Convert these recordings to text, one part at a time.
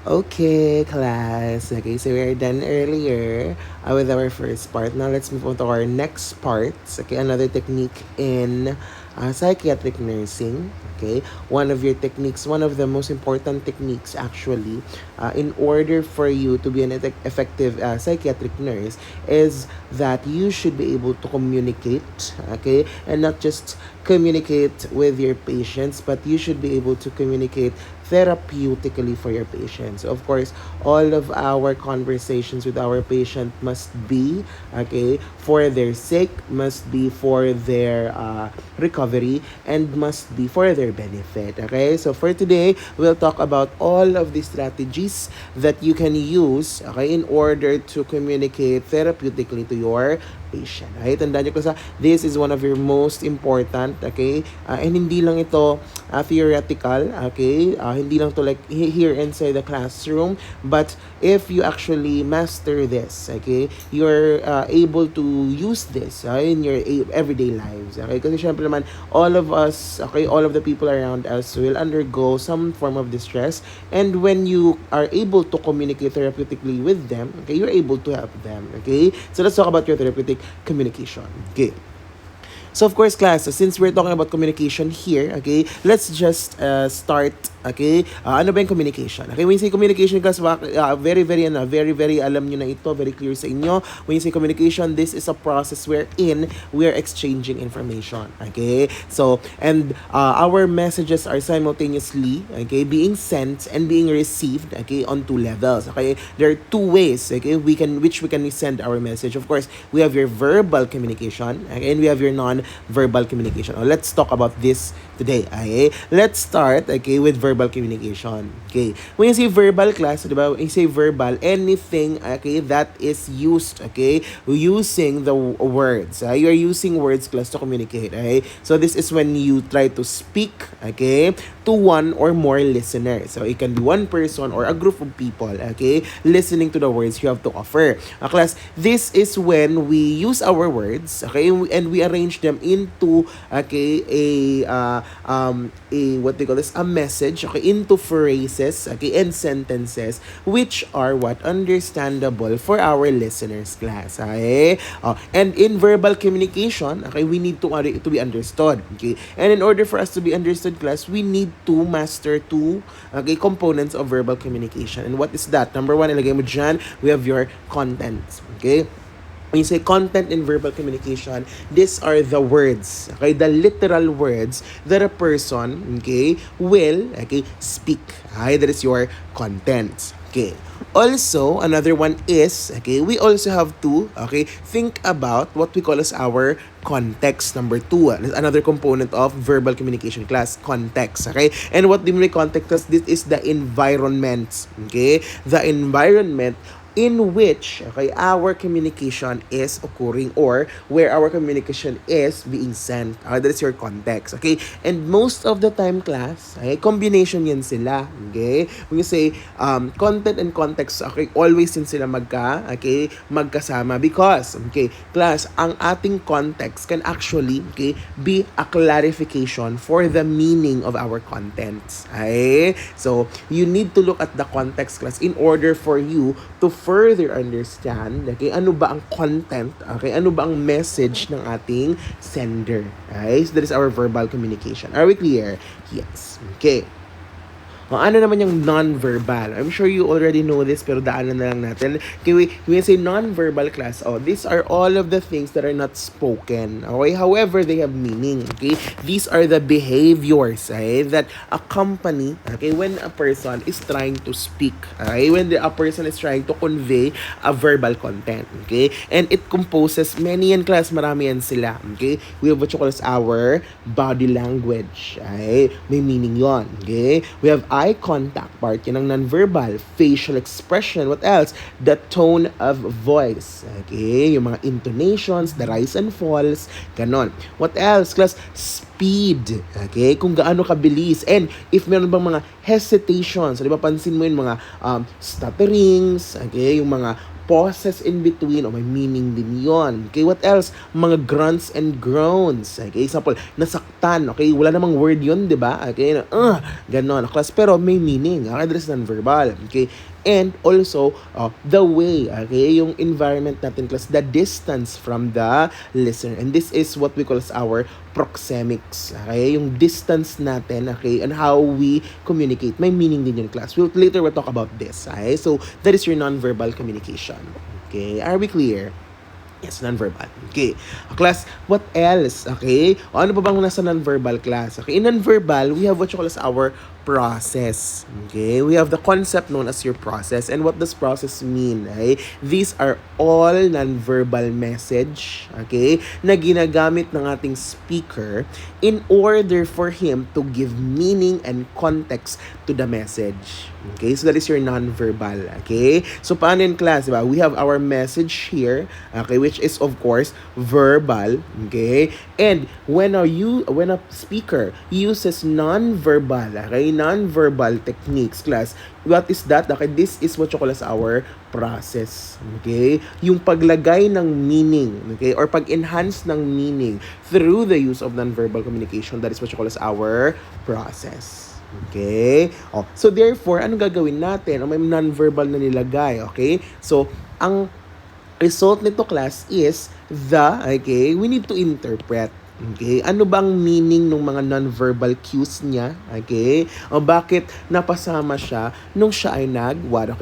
Okay, class. Okay, so we are done earlier with our first part. Now let's move on to our next part. Okay, another technique in psychiatric nursing. Okay, one of your techniques, one of the most important techniques actually, in order for you to be an effective psychiatric nurse, is that you should be able to communicate. Okay, and not just communicate with your patients, but you should be able to communicate therapeutically for your patients. Of course, all of our conversations with our patient must be, okay, for their sake, must be for their recovery, and must be for their benefit. Okay, so for today, we'll talk about all of the strategies that you can use, okay, in order to communicate therapeutically to your patient. Okay, tandaan nyo ko sa, this is one of your most important, okay, and hindi lang ito theoretical, okay, hindi lang to like here inside the classroom, but if you actually master this, okay, you're able to use this in your everyday lives, okay, kasi syempre naman, all of us, okay, all of the people around us will undergo some form of distress, and when you are able to communicate therapeutically with them, okay, you're able to help them, okay, so let's talk about your therapeutic communication, okay. So of course, class, since we're talking about communication here, okay, let's just start, okay? Ano ba yung communication? Okay, when you say communication, class, very, alam nyo na ito, very clear sa inyo. When you say communication, this is a process wherein we're exchanging information, okay? So, and our messages are simultaneously, okay, being sent and being received, okay, on two levels, okay? There are two ways, okay, which we can send our message. Of course, we have your verbal communication, okay, and we have your non-verbal communication. Let's talk about this today, okay? Let's start, okay, with verbal communication. Okay, when you say verbal, class, diba? When you say verbal, anything, okay, that is used, okay, using the words. You're using words, class, to communicate, okay? So this is when you try to speak, okay, to one or more listeners. So it can be one person or a group of people, okay, listening to the words you have to offer. Class, this is when we use our words, okay, and we arrange them into, okay, a what they call this, a message, okay, into phrases, okay, and sentences which are what understandable for our listeners, class, okay. And in verbal communication, okay, we need to be understood, okay, and in order for us to be understood, class, we need to master two, okay, components of verbal communication. And what is that? Number one, ilagay mo dyan, we have your contents, okay. When you say content in verbal communication, these are the words, okay, the literal words that a person, okay, will, okay, speak. Okay, that is your content. Okay. Also, another one is, okay, we also have to, okay, think about what we call as our context. Number two, another component of verbal communication, class, context, okay? And what do we mean by context? This is the environment, okay? The environment in which, okay, our communication is occurring, or where our communication is being sent. That is your context, okay? And most of the time, class, okay, combination yan sila, okay? When you say content and context, okay, always yan sila magkasama, because, okay, class, ang ating context can actually, okay, be a clarification for the meaning of our contents, okay? So, you need to look at the context, class, in order for you to further understand, okay, ano ba ang content, okay, ano ba ang message ng ating sender, okay? So that is our verbal communication. Are we clear? Yes. Okay. Ano naman yung non-verbal? I'm sure you already know this, pero daanan na lang natin. Okay, we say non-verbal, class, these are all of the things that are not spoken. Okay, however, they have meaning. Okay, these are the behaviors, okay, that accompany, okay, when a person is trying to speak. Okay, when a person is trying to convey a verbal content. Okay, and it composes many yan, class, marami yan sila. Okay, we have what you call as our body language. Okay, may meaning yon. Okay, we have eye contact, part yan ng nonverbal, facial expression, what else? The tone of voice, okay, yung mga intonations, the rise and falls, ganon. What else, class? Speed, okay, kung gaano kabilis, and if meron bang mga hesitations, di ba, pansin mo yung mga stutterings, okay, yung mga pauses in between, may meaning din yon. Okay, what else? Mga grunts and groans. Okay, example, nasaktan. Okay, wala namang word yon, di ba? Okay, ganon. Class, pero may meaning. Okay, that is non-verbal. Okay, and also the way, okay, yung environment natin, class, the distance from the listener, and this is what we call as our proxemics, okay, yung distance natin, okay, and how we communicate, may meaning din yung class. We'll talk about this, okay, so that is your non-verbal communication. Okay, are we clear? Yes, non-verbal. Okay. Class, what else? Okay. O ano pa bang nasa non-verbal class? Okay. In non-verbal, we have what you call as our process. Okay. We have the concept known as your process. And what does process mean? Okay. These are all non-verbal message, okay, na ginagamit ng ating speaker in order for him to give meaning and context to the message. Okay, so that is your non-verbal. Okay, so paano in class, diba? We have our message here, okay, which is of course verbal. Okay, and when a speaker uses non-verbal, okay, non-verbal techniques, class, what is that? Okay, this is what you call as our process. Okay, yung paglagay ng meaning, okay, or pag-enhance ng meaning through the use of non-verbal communication, that is what you call as our process. Okay? So therefore, ano gagawin natin? May non-verbal na nilagay, okay? So, ang result nito, class, is we need to interpret. Okay? Ano bang meaning ng mga non-verbal cues niya? Okay? O bakit napasama siya nung siya ay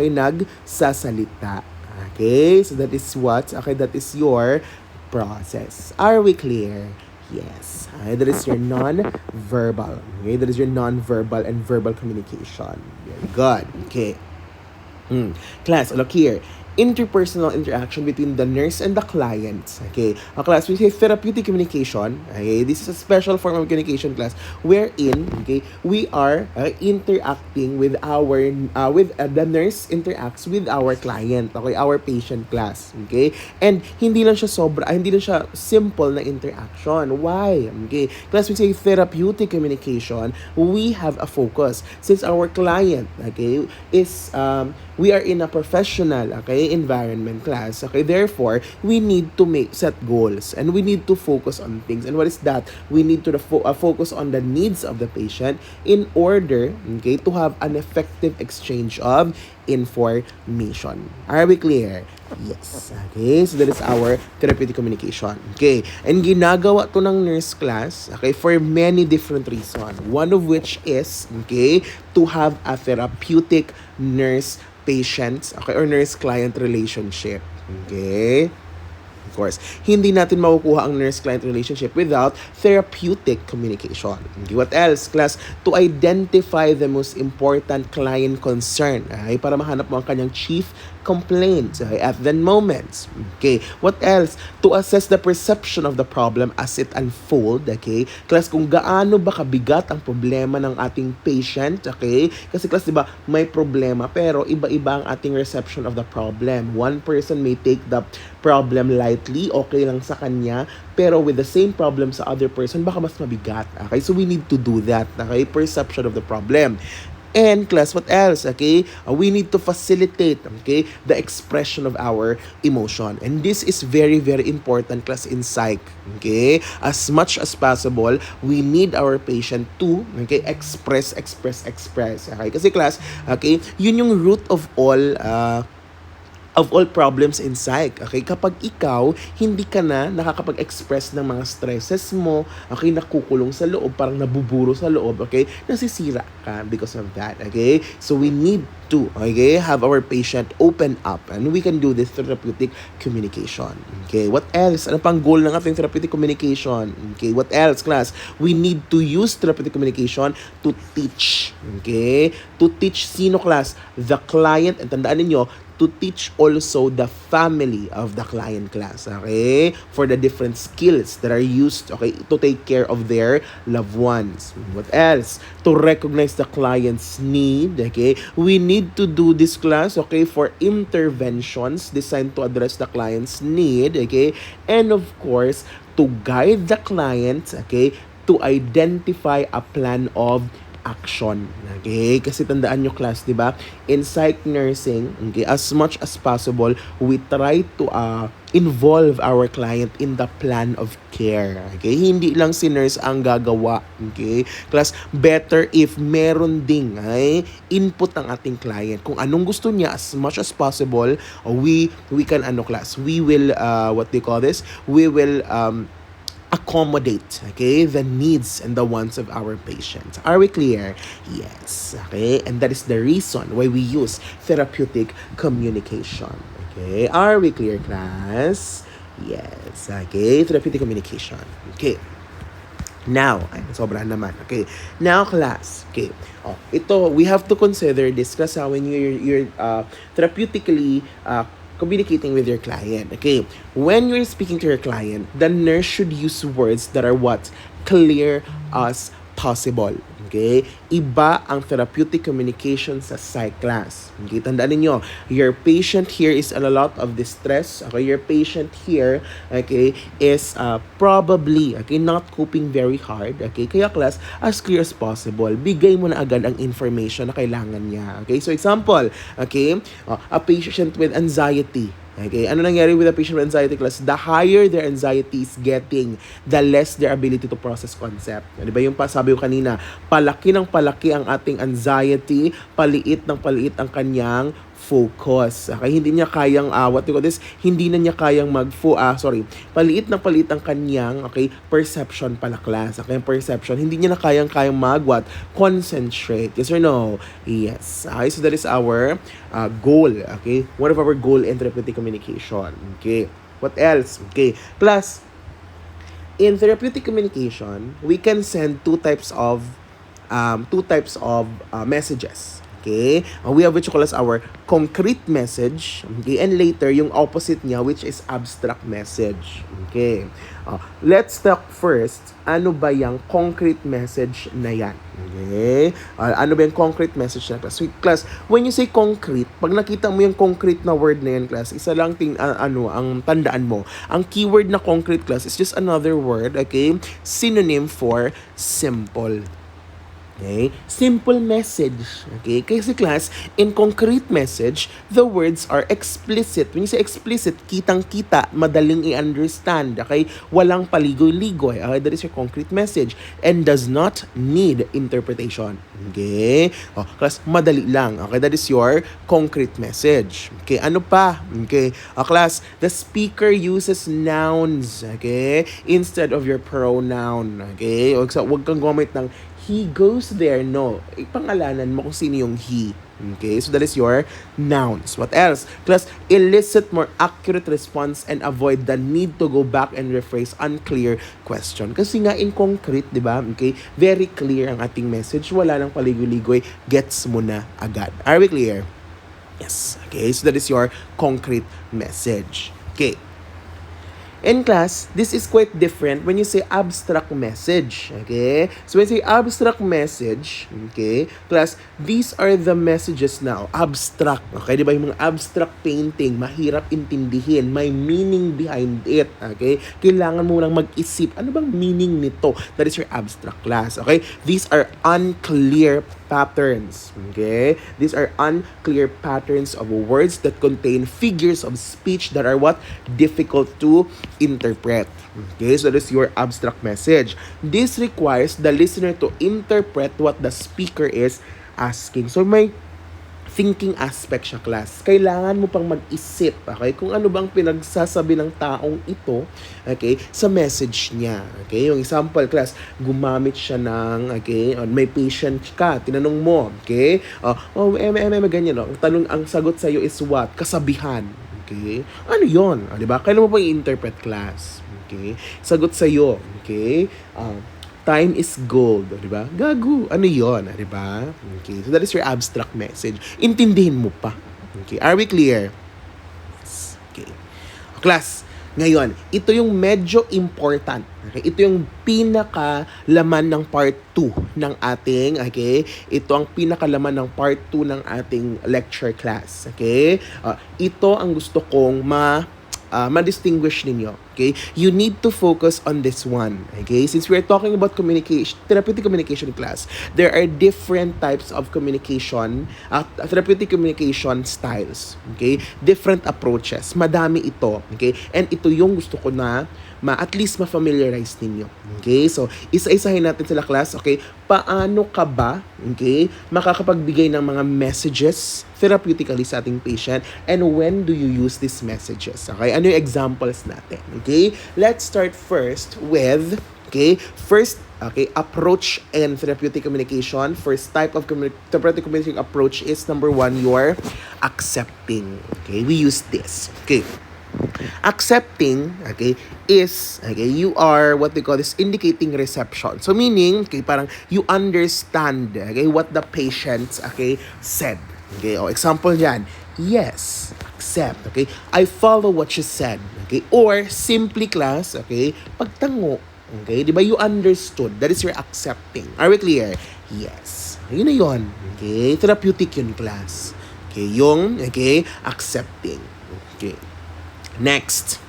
nagsasalita? Okay? So that is what? Okay, that is your process. Are we clear? Yes. Okay, that is your non-verbal. Okay, that is your non-verbal and verbal communication. Very good. Okay. Class, look here. Interpersonal interaction between the nurse and the client. Okay. Class, we say therapeutic communication. Okay. This is a special form of communication, class, wherein, okay, we are interacting with the nurse interacts with our client. Okay, our patient, class. Okay. And hindi lang siya simple na interaction. Why? Okay. Class, we say therapeutic communication. We have a focus. Since our client, okay, is we are in a professional, okay, environment, class, okay, therefore we need to set goals and we need to focus on things. And what is that? We need to focus on the needs of the patient in order, okay, to have an effective exchange of information. Are we clear? Yes. Okay, so that is our therapeutic communication. Okay, and ginagawa to ng nurse, class, okay, for many different reasons. One of which is, okay, to have a therapeutic nurse patient, okay, or nurse-client relationship. Okay? Of course, hindi natin makukuha ang nurse-client relationship without therapeutic communication. Okay, what else, class? To identify the most important client concern, okay, para mahanap mo ang kanyang chief complaints, okay, at the moment. Okay, what else? To assess the perception of the problem as it unfold, okay? Class, kung gaano ba kabigat ang problema ng ating patient, okay? Kasi class, di ba, may problema pero iba-iba ang ating reception of the problem. One person may take the problem lightly, okay lang sa kanya, pero with the same problem sa other person, baka mas mabigat. Okay, so we need to do that, okay? Perception of the problem. And class, what else? Okay, we need to facilitate, okay, the expression of our emotion, and this is very, very important, class, in psych. Okay, as much as possible, we need our patient to, okay, express. Okay, kasi class, okay, yun yung root of all problems in psych. Okay, kapag ikaw hindi ka na nakakapag-express ng mga stresses mo, okay, nakukulong sa loob, parang nabuburo sa loob, okay, nasisira ka because of that. Okay, so we need to, okay, have our patient open up, and we can do this therapeutic communication. Okay, what else? Ano pang goal ng ating therapeutic communication? Okay, what else, class? We need to use therapeutic communication to teach. Okay, to teach sino, class? The client, and tandaan ninyo, to teach also the family of the client, class, okay, for the different skills that are used, okay, to take care of their loved ones. What else? To recognize the client's need, okay, we need to do this, class, okay, for interventions designed to address the client's need, okay, and of course, to guide the client, okay, to identify a plan of action. Okay? Kasi tandaan nyo class, di ba? In psych nursing, okay, as much as possible, we try to involve our client in the plan of care. Okay? Hindi lang si nurse ang gagawa. Okay? Class, better if meron ding input ng ating client. Kung anong gusto niya, as much as possible, we can class, we will what they call this, we will accommodate, okay, the needs and the wants of our patients. Are we clear? Yes. Okay, and that is the reason why we use therapeutic communication. Okay, are we clear, class? Yes. Okay, therapeutic communication. Okay. Now, ay, sobra naman. Okay. Now, class. Okay. Ito, we have to consider this class when you're therapeutically communicating with your client. Okay. When you're speaking to your client, the nurse should use words that are what? Clear as possible. Okay? Iba ang therapeutic communication sa psych class. Okay? Tandaan niyo, your patient here is in a lot of distress. Okay? Your patient here, okay, is probably, okay, not coping very hard. Okay? Kaya class, as clear as possible, bigay mo na agad ang information na kailangan niya. Okay? So example, okay, a patient with anxiety. Okay, ano nangyari with a patient with anxiety class? The higher their anxiety is getting, the less their ability to process concept. Di ba yung sabi ko kanina, palaki ng palaki ang ating anxiety, paliit ng paliit ang kanyang focus. Okay, hindi niya kayang what do you call this? Hindi na niya kayang paliit ng paliit ang kanyang perception pala class. Okay, perception, hindi niya na kayang concentrate. Yes or no? Yes. Okay, so that is our goal. Okay, one of our goal in therapeutic communication. Okay, what else? Okay, plus in therapeutic communication, we can send two types of messages. Okay? We have which you call as our concrete message. Okay? And later, yung opposite niya, which is abstract message. Okay? Let's talk first, ano ba yung concrete message na yan? Okay? Ano ba yung concrete message na class? So, class, when you say concrete, pag nakita mo yung concrete na word na yan, class, isa lang ang tandaan mo. Ang keyword na concrete, class, is just another word, okay? Synonym for simple. Okay? Simple message. Okay? Kasi class, in concrete message, the words are explicit. When you say explicit, kitang-kita, madaling i-understand. Okay? Walang paligoy-ligoy. Okay? That is your concrete message and does not need interpretation. Okay? Class, madali lang. Okay? That is your concrete message. Okay? Ano pa? Okay? Class, the speaker uses nouns. Okay? Instead of your pronoun. Okay? Huwag kang gumamit ng he goes there. No. Ipangalanan mo kung sino yung he. Okay? So that is your nouns. What else? Class, elicit more accurate response and avoid the need to go back and rephrase unclear question. Kasi nga in concrete, di ba? Okay? Very clear ang ating message. Wala nang paligoy-ligoy. Gets mo na agad. Are we clear? Yes. Okay? So that is your concrete message. Okay. In class, this is quite different when you say abstract message. Okay? So when you say abstract message, okay, class, these are the messages now. Abstract. Okay? Diba yung mga abstract painting, mahirap intindihin, may meaning behind it. Okay? Kailangan mo lang mag-isip, ano bang meaning nito? That is your abstract class. Okay? These are unclear patterns. Okay? These are unclear patterns of words that contain figures of speech that are what? Difficult to interpret. Okay? So that is your abstract message. This requires the listener to interpret what the speaker is asking. So may thinking aspect siya, class. Kailangan mo pang mag-isip, okay, kung ano bang pinagsasabi ng taong ito, okay, sa message niya. Okay, yung example, class, gumamit siya ng, okay, may patient ka, tinanong mo, okay, ganyan, no? Ang sagot sa iyo is what? Kasabihan. Okay, ano yon? Di ba? Kailan mo pa i-interpret, class? Okay, sagot sa iyo, okay, time is gold, di ba? Gago. Ano 'yon, di ba? Okay. So that is your abstract message. Intindihin mo pa. Okay. Are we clear? Yes. Okay. Class, ngayon, ito yung medyo important. Okay? Ito yung pinakalaman ng part 2 ng ating, okay? Ito ang pinakalaman ng part 2 ng ating lecture class. Okay? Ito ang gusto kong ma-distinguish ninyo. Okay? You need to focus on this one. Okay? Since we are talking about communication, therapeutic communication class, there are different types of communication, therapeutic communication styles. Okay? Different approaches. Madami ito. Okay? And ito yung gusto ko na at least ma-familiarize ninyo. Okay? So, isa-isahin natin sila class. Okay? Paano ka ba, okay, makakapagbigay ng mga messages therapeutically sa ating patient, and when do you use these messages? Okay? Ano yung examples natin? Okay? Let's start first with, okay, approach and therapeutic communication. First type of therapeutic communication approach is number 1, you're accepting. Okay? We use this. Okay? Accepting, okay, is, okay, you are what we call this indicating reception. So meaning, okay, parang you understand, okay, what the patient, okay, said. Okay, o example yan, yes, accept, okay, I follow what you said, okay, or simply class, okay, pagtango, okay, di ba, you understood, that is your accepting. Are we clear? Yes. Yun na yun, okay, therapeutic yun class. Okay, yung, okay, accepting. Okay. Next,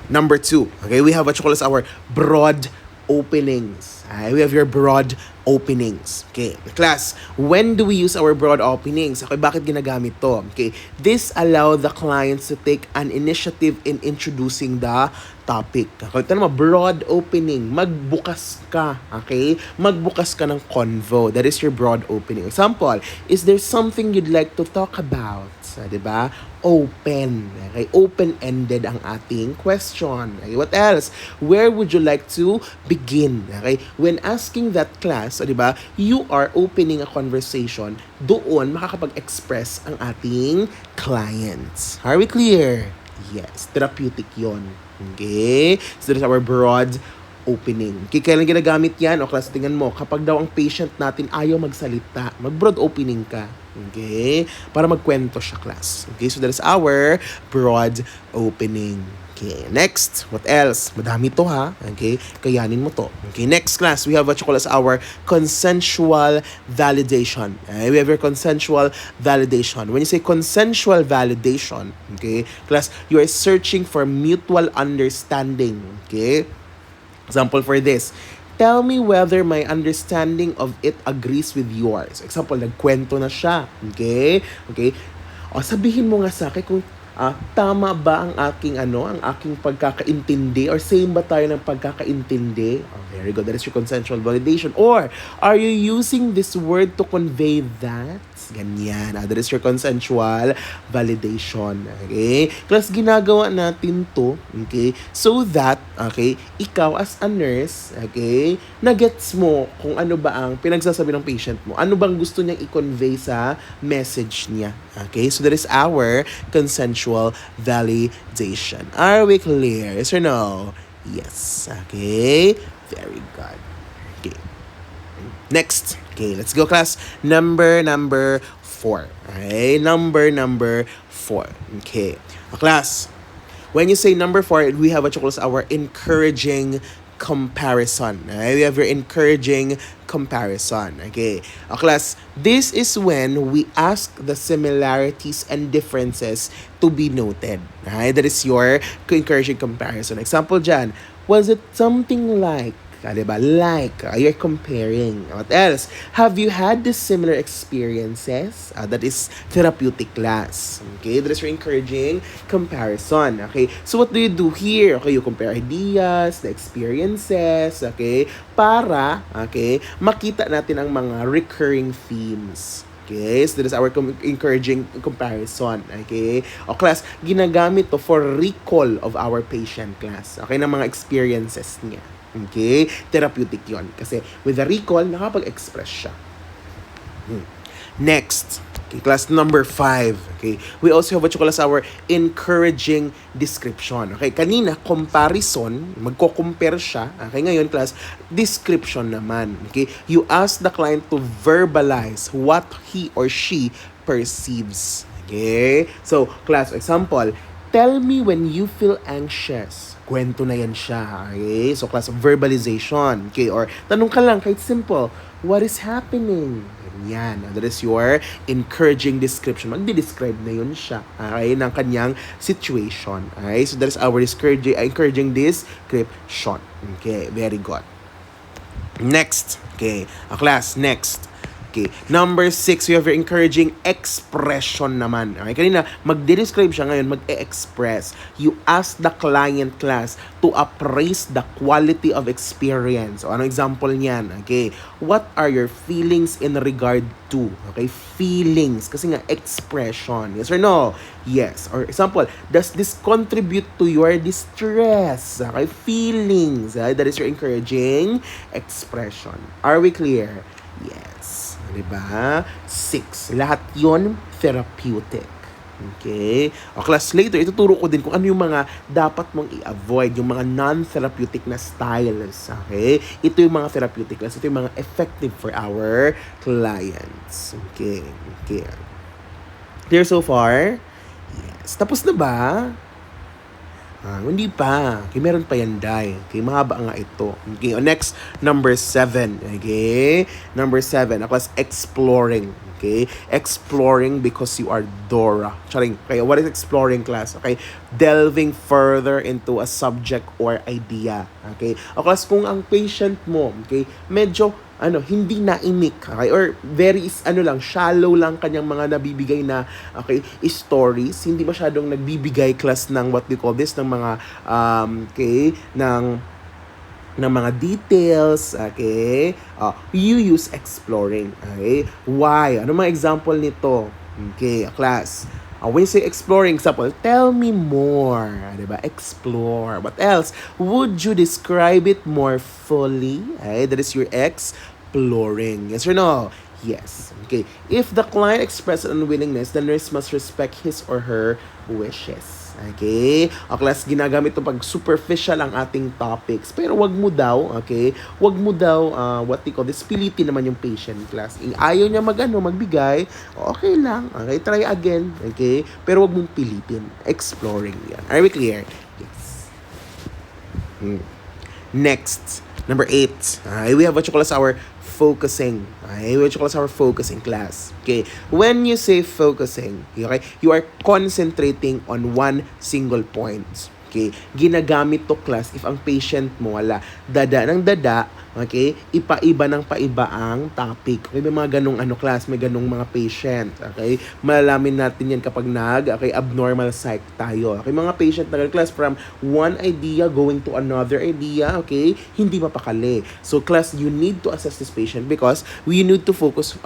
number 2, okay, we have what you call as our broad openings. We have your broad openings. Okay, class, when do we use our broad openings? Okay, bakit ginagamit to? Okay, this allow the clients to take an initiative in introducing the topic. Okay, ito naman, broad opening. Magbukas ka. Okay, magbukas ka ng convo. That is your broad opening. Example, is there something you'd like to talk about? Diba? Open. Okay? Open-ended ang ating question. Okay? What else? Where would you like to begin? Okay? When asking that class, diba, you are opening a conversation, doon makakapag-express ang ating clients. Are we clear? Yes. Therapeutic yon. Okay? So, that's our broad opening. Okay, kailan ginagamit yan? O class, tingnan mo, kapag daw ang patient natin ayaw magsalita, mag-broad opening ka. Okay? Para magkwento siya, class. Okay, so that is our broad opening. Okay, next, what else? Madami to ha. Okay, kayanin mo to. Okay, next class, we have what you call as our consensual validation. Okay, we have your consensual validation. When you say consensual validation, okay, class, you are searching for mutual understanding. Okay? Example for this, tell me whether my understanding of it agrees with yours. Example, nagkwento na siya. Okay? Okay? O, sabihin mo nga sa akin kung tama ba ang aking pagkakaintindi, or same ba tayo ng pagkakaintindi? Oh, very good. That is your consensual validation. Or, are you using this word to convey that? Ganyan. That is your consensual validation. Okay? Plus, ginagawa natin to, okay, so that, okay, ikaw as a nurse, okay, na-gets mo kung ano ba ang pinagsasabi ng patient mo. Ano bang gusto niyang i-convey sa message niya. Okay? So, that is our consensual validation. Are we clear? Yes or no? Yes. Okay? Very good. Okay. Next. Okay, let's go class. Number 4. Okay, number 4. Okay. Class, when you say number 4, we have what you call our encouraging comparison. Okay? We have your encouraging comparison. Okay. Class, this is when we ask the similarities and differences to be noted. Okay? That is your encouraging comparison. Example dyan, was it something like, diba? Like, you're comparing. What else? Have you had this similar experiences? That is therapeutic class. Okay, that is your encouraging comparison. Okay, so what do you do here? Okay, you compare ideas, the experiences, okay, para, okay, makita natin ang mga recurring themes. Okay, so that is our encouraging comparison. Okay, o class, ginagamit to for recall of our patient class. Okay, ng mga experiences niya. Okay? Therapeutic yon. Kasi with the recall, nakapag-express siya. Next. Okay, class number 5. Okay? We also have what you call as our encouraging description. Okay? Kanina, comparison. Magko-compare siya. Okay? Ngayon, class, description naman. Okay? You ask the client to verbalize what he or she perceives. Okay? So, class, example, tell me when you feel anxious. Kwento na yan siya. Okay? So, class of verbalization. Okay? Or, tanong ka lang, kahit simple, what is happening? Yan. That is your encouraging description. Magdi-describe na yun siya. Okay? Ng kanyang situation. Okay? So that is our encouraging description. Okay? Very good. Next. Okay. Class, next. Okay. Number 6, we have your encouraging expression naman. Okay? Kanina, magde-describe siya ngayon, mag-e-express. You ask the client class to appraise the quality of experience. O, anong example niyan? Okay. What are your feelings in regard to? Okay? Feelings. Kasi nga, expression. Yes or no? Yes. Or example, does this contribute to your distress? Okay? Feelings. Okay? That is your encouraging expression. Are we clear? Yes. Diba? 6. Lahat yon therapeutic. Okay? O class, later, ituturo ko din kung ano yung mga dapat mong i-avoid, yung mga non-therapeutic na styles. Okay? Ito yung mga therapeutic class. Ito yung mga effective for our clients. Okay? Okay. Clear so far? Yes. Tapos na ba? Hindi pa. Okay, meron pa yan, Day. Okay, mahaba nga ito. Okay, next, number 7. Okay, number 7. Ako is exploring. Okay, exploring because you are Dora. Charing. Okay, what is exploring, class? Okay, delving further into a subject or idea. Okay, o class, kung ang patient mo, okay, medyo hindi naimik, okay? Or very shallow lang kanyang mga nabibigay na, okay, stories. Hindi masyadong nagbibigay class ng what we call this, ng mga, okay, ng mga details, okay? You use exploring, okay? Why? Ano mga example nito? Okay, class. When you say exploring, example, tell me more. Diba? Explore. What else? Would you describe it more fully? Okay, that is your exploring. Yes or no? Yes. Okay. If the client expresses unwillingness, the nurse must respect his or her wishes. Okay? O class, ginagamit ito pag superficial ang ating topics. Pero wag mo daw, okay? Wag mo daw, what they call this, pilitin naman yung patient, class. Ayaw niya magbigay, okay lang. Okay, try again. Okay? Pero wag mong pilitin. Exploring yan. Are we clear? Yes. Next, number 8. We have what you call as our focusing. Okay, what you call as our focusing class. Okay, when you say focusing, okay, you are concentrating on one single point. Okay, ginagamit to class if ang patient mo wala dada ng dada, okay, ipa-iba ng paiba ang topic. Okay, may mga ganong class, may ganong mga patient. Okay, malalamin natin yan kapag abnormal psych tayo. Okay, mga patient na class from one idea going to another idea, okay, hindi mapakali. So class, you need to assess this patient because you need to focus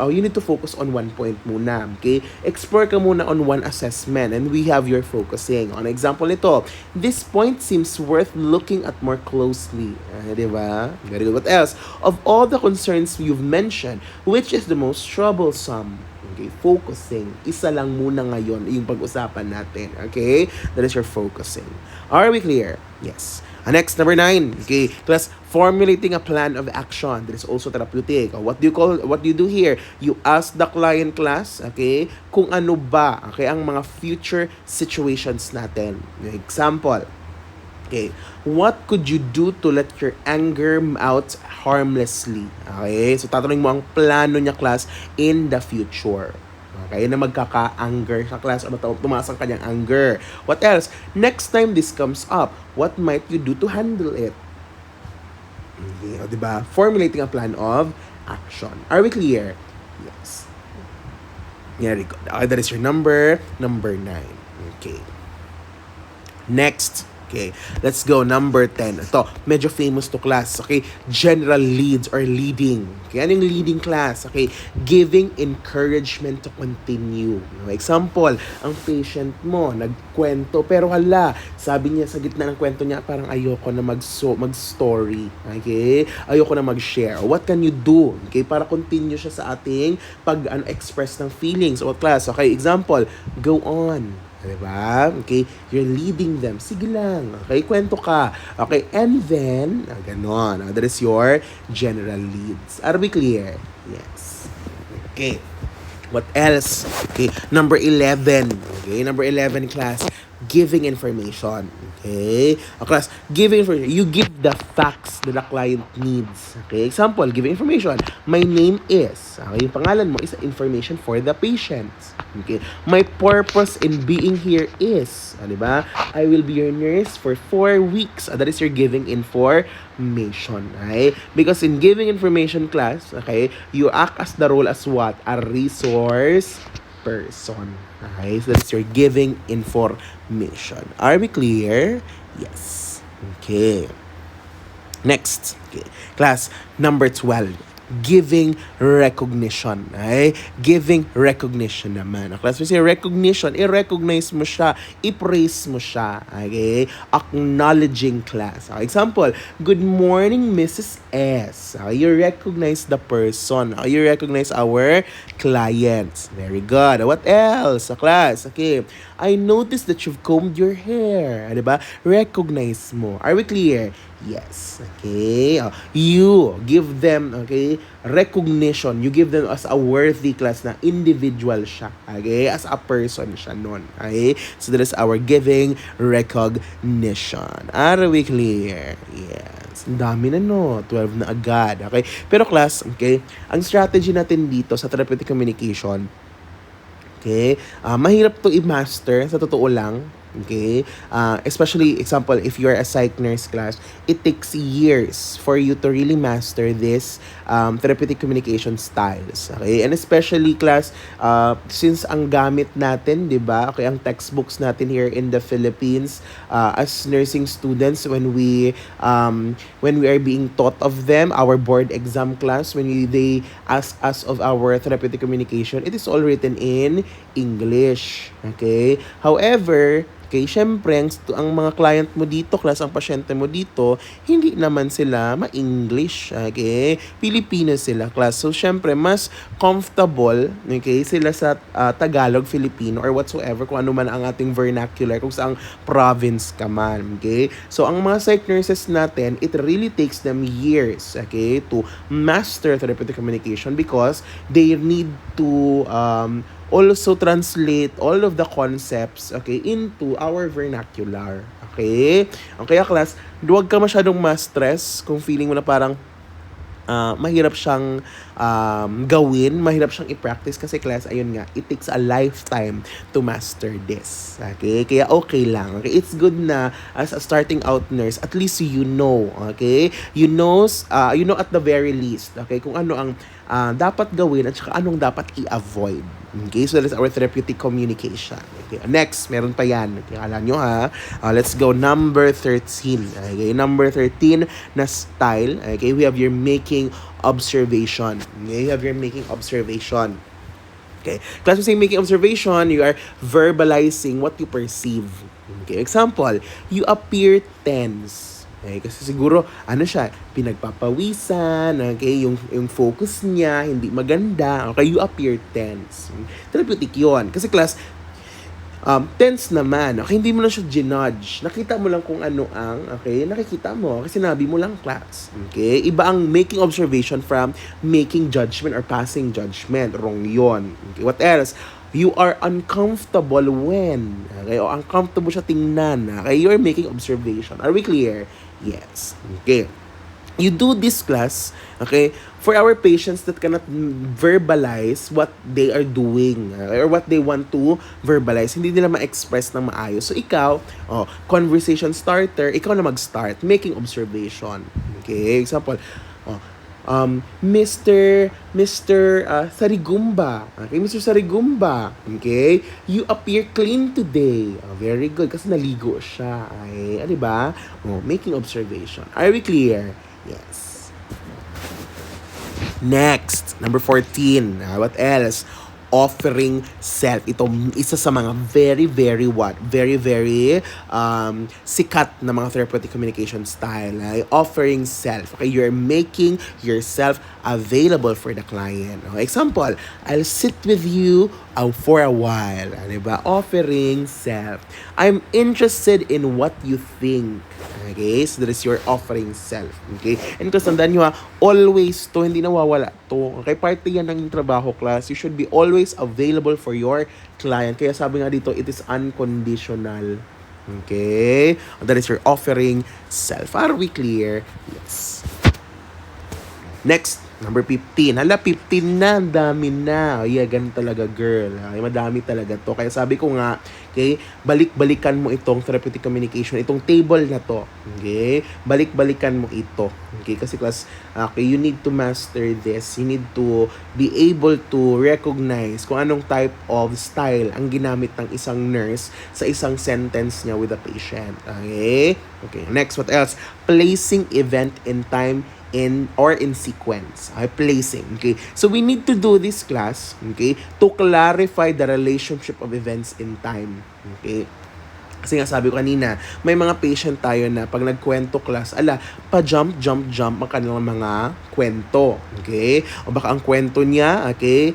on one point muna. Okay, explore ka muna on one assessment and we have your focusing. On example nito, this point seems worth looking at more closely. Diba? Very good. What else? Of all the concerns you've mentioned, which is the most troublesome? Okay, focusing. Isa lang muna ngayon yung pag-usapan natin. Okay? That is your focusing. Are we clear? Yes. Next, number 9. Okay, class, formulating a plan of action. That is also therapeutic. What do you do here? You ask the client, class, okay, kung ano ba, okay, ang mga future situations natin. Example, okay, what could you do to let your anger out harmlessly? Okay, so tatanungin mo ang plano niya, class, in the future. Okay, na magkaka-anger sa class o tumaas ang kanyang anger. What else? Next time this comes up, what might you do to handle it? Okay, o diba? Formulating a plan of action. Are we clear? Yes. Very good. Okay, that is your number 9. Okay. Next. Okay, let's go. Number 10. Ito, medyo famous to class. Okay, general leads or leading. Okay, ano yung leading class? Okay, giving encouragement to continue. Example, ang patient mo, nagkwento, pero sabi niya sa gitna ng kwento niya, parang ayoko na mag-story. Okay, ayoko na mag-share. What can you do? Okay, para continue siya sa ating pag-express ng feelings. O class, okay, example, go on. Diba? Okay? You're leading them. Sige lang. Okay? Kwento ka. Okay? And then, ganon. That is your general leads. Are we clear? Yes. Okay. What else? Okay. Number 11. Okay? Number 11 class. giving information. Okay? Class, giving information. You give the facts that the client needs. Okay? Example, giving information. My name is. Okay? Yung pangalan mo is information for the patient. Okay? My purpose in being here is. Diba? I will be your nurse for 4 weeks. That is your giving information. Okay? Because in giving information class, okay, you act as the role as what? A resource person. Okay, so that's your giving information. Are we clear? Yes. Okay. Next. Okay. Class number 12. Giving recognition. Okay? Giving recognition naman. Class, we say recognition, i-recognize mo siya, i-praise mo siya. Okay? Acknowledging class. Okay? Example, good morning, Mrs. S. Okay? You recognize the person. Okay? You recognize our clients. Very good. What else? Class, okay. I noticed that you've combed your hair. Diba? Recognize mo. Are we clear? Yes. Okay. You give them, okay, recognition. You give them as a worthy class na individual siya. Okay? As a person siya nun. Okay? So that is our giving recognition. Are we clear? Yes. Ang dami na no. 12 na agad. Okay? Pero class, okay, ang strategy natin dito sa therapeutic communication, okay, mahirap to i-master sa totoo lang. Okay? Especially, example, if you're a psych nurse class, it takes years for you to really master this therapeutic communication styles. Okay? And especially, class, since ang gamit natin, di ba? Okay, ang textbooks natin here in the Philippines, as nursing students, when we are being taught of them, our board exam class, they ask us of our therapeutic communication, it is all written in English. Okay? However, okay, syempre, ang mga client mo dito, class, ang pasyente mo dito, hindi naman sila ma-English, okay? Filipino sila, class. So, syempre, mas comfortable, okay, sila sa Tagalog, Filipino, or whatsoever, kung ano man ang ating vernacular, kung saang province ka man, okay? So, ang mga psych nurses natin, it really takes them years, okay, to master therapeutic communication because they need to also translate all of the concepts, okay, into our vernacular. Okay? Okay, class, huwag ka masyadong ma-stress kung feeling mo na parang mahirap siyang gawin, mahirap siyang i-practice kasi class, ayun nga, it takes a lifetime to master this. Okay? Kaya okay lang. Okay? It's good na as a starting out nurse, at least you know, okay? You know at the very least, okay, kung ano ang dapat gawin at saka anong dapat i-avoid. Okay, so that is our therapeutic communication. Okay, next, meron pa yan. Okay, alam nyo ha. Let's go number 13. Okay, number 13 na style. Okay, we have your making observation. Okay, you have your making observation. Okay, class, we say making observation, you are verbalizing what you perceive. Okay, example, you appear tense. Okay, kasi siguro, siya, pinagpapawisan, okay, yung focus niya, hindi maganda, okay, you appear tense. Therapeutic yun. Kasi class, tense naman, okay, hindi mo na siya ginudge. Nakita mo lang kung ano ang, okay, nakikita mo, kasi sinabi mo lang class. Okay, iba ang making observation from making judgment or passing judgment. Wrong yun. Okay, what else? You are uncomfortable when, okay, o uncomfortable siya tingnan, okay, you are making observation. Are we clear? Yes. Okay. You do this class, okay, for our patients that cannot verbalize what they are doing, or what they want to verbalize. Hindi nila ma-express ng maayos. So, ikaw, conversation starter, ikaw na mag-start, making observation. Okay, example, Mr. Sarigumba. Okay, Mr. Sarigumba. Okay, you appear clean today. Very good, kasi naligo siya. Ay, di ba? Making observation. Are we clear? Yes. Next, number 14. What else? Offering self. Ito, isa sa mga very, very sikat na mga therapeutic communication style. Offering self. Okay, you're making yourself available for the client. Okay, example, I'll sit with you for a while. Diba? Offering self. I'm interested in what you think. Okay, so that is your offering self. Okay, and kasi tandaan nyo always to, hindi nawawala to. Okay, parte yan ng trabaho class. You should be always available for your client. Kaya sabi nga dito, it is unconditional. Okay? That is your offering self. Are we clear? Yes. Next, number 15. Hala, 15 na. Ang dami na. Yeah, ganun talaga, girl. Ay, madami talaga to. Kaya sabi ko nga, okay, balik-balikan mo itong therapeutic communication, itong table na to. Okay? Balik-balikan mo ito. Okay? Kasi class, okay, you need to master this. You need to be able to recognize kung anong type of style ang ginamit ng isang nurse sa isang sentence niya with a patient. Okay? Okay, next, what else? Placing event in time in sequence. Okay, placing. Okay, so we need to do this class, okay, to clarify the relationship of events in time. Okay, kasi nga sabi ko kanina, may mga patient tayo na pag nagkwento class, pa-jump ang kanilang mga kwento. Okay? O baka ang kwento niya, okay,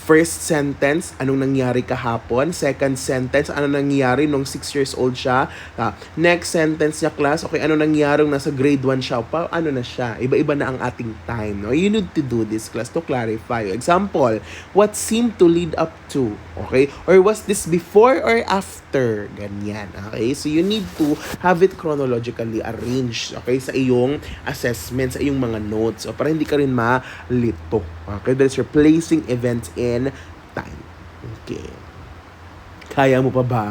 first sentence, anong nangyari kahapon? Second sentence, anong nangyari nung 6 years old siya? Next sentence niya, class, okay, anong nangyari nung nasa grade 1 siya? Ano na siya? Iba-iba na ang ating time. No? You need to do this class to clarify. Example, what seemed to lead up to? Okay? Or was this before or after? Ganyan. Okay? So, you need to have it chronologically arranged, okay, sa iyong assessment, sa iyong mga notes, para hindi ka rin malito. Okay? That's your placing events in time. Okay. Kaya mo pa ba?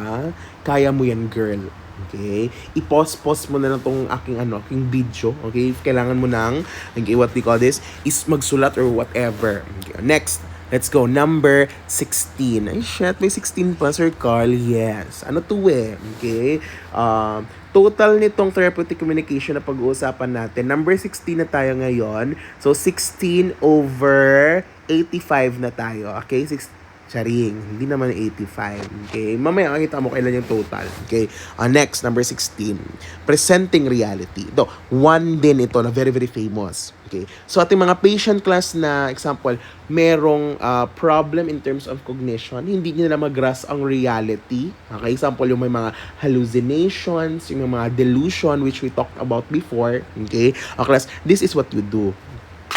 Kaya mo yan, girl. Okay? I-pause mo na lang tong aking video. Okay? Kailangan mo ng, okay, what we call this, is magsulat or whatever. Okay. Next. Let's go. Number 16. Ay, shit. May 16 pa, Sir Carl. Yes. Ano to eh? Okay. Total nitong therapeutic communication na pag-uusapan natin. Number 16 na tayo ngayon. So, 16 over 85 na tayo. Okay? Charing. Hindi naman 85. Okay? Mamaya makita mo kailan yung total. Okay? Next, number 16. Presenting reality. One din ito na very, very famous. Okay? So, ating mga patient class na example, merong problem in terms of cognition. Hindi nila mag-grasp ang reality. Okay? Example, yung may mga hallucinations, yung mga delusion which we talked about before. Okay? Class, this is what you do.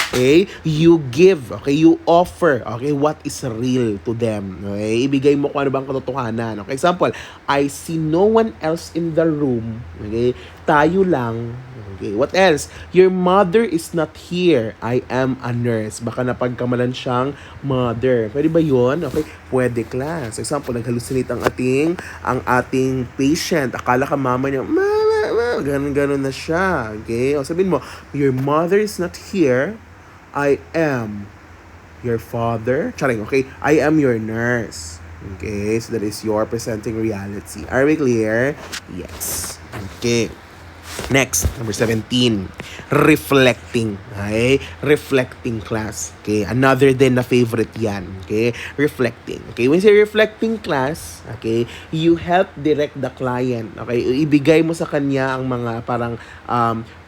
Okay? You give, okay? You offer, okay? What is real to them. Okay? Ibigay mo kung ano bang katotohanan. Okay? Example, I see no one else in the room. Okay? Tayo lang. Okay? What else? Your mother is not here. I am a nurse. Baka napagkamalan siyang mother. Pwede ba yun? Okay? Pwede, class. Example, nag-hallucinate ang ating patient. Akala ka mama niya, mama, ganun na siya. Okay? O sabihin mo, your mother is not here. I am your father. Charing, okay? I am your nurse. Okay? So that is your presenting reality. Are we clear? Yes. Okay. Next, number 17. Reflecting. Okay? Reflecting class. Okay? Another din na favorite yan. Okay? Reflecting. Okay? When you say reflecting class, okay, you help direct the client. Okay? Ibigay mo sa kanya ang mga parang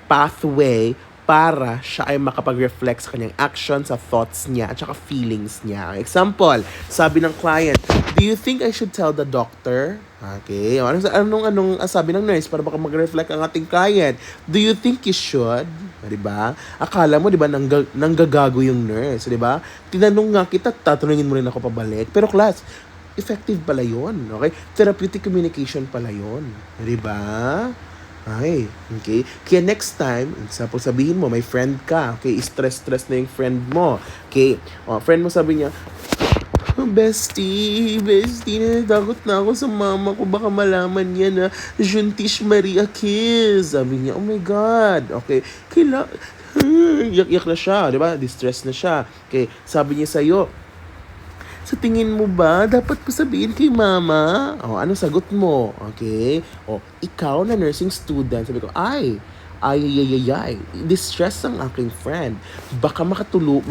pathway para siya ay makapag-reflect sa kanyang actions, sa thoughts niya, at saka feelings niya. Example, sabi ng client, do you think I should tell the doctor? Okay, anong sabi ng nurse para baka mag-reflect ang ating client? Do you think you should? Diba? Akala mo, diba, nanggagago yung nurse, diba? Tinanong nga kita, tatanungin mo rin ako pabalik. Pero class, effective pala yun, okay? Therapeutic communication pala yun. Diba? Ay, okay. Kaya next time, example, sabihin mo, may friend ka, okay, stress na yung friend mo. Okay, friend mo sabi niya, bestie, natatakot na ako sa mama ko, baka malaman niya na Juntish Maria Kiss. Sabi niya, oh my God, okay, yak na siya, di ba? Distress na siya. Okay, sabi niya sa'yo, sa tingin mo ba, dapat ko sabihin kay mama? Ano sagot mo? Okay? Ikaw na nursing student, sabi ko, ay, distress ang aking friend. Baka makatulong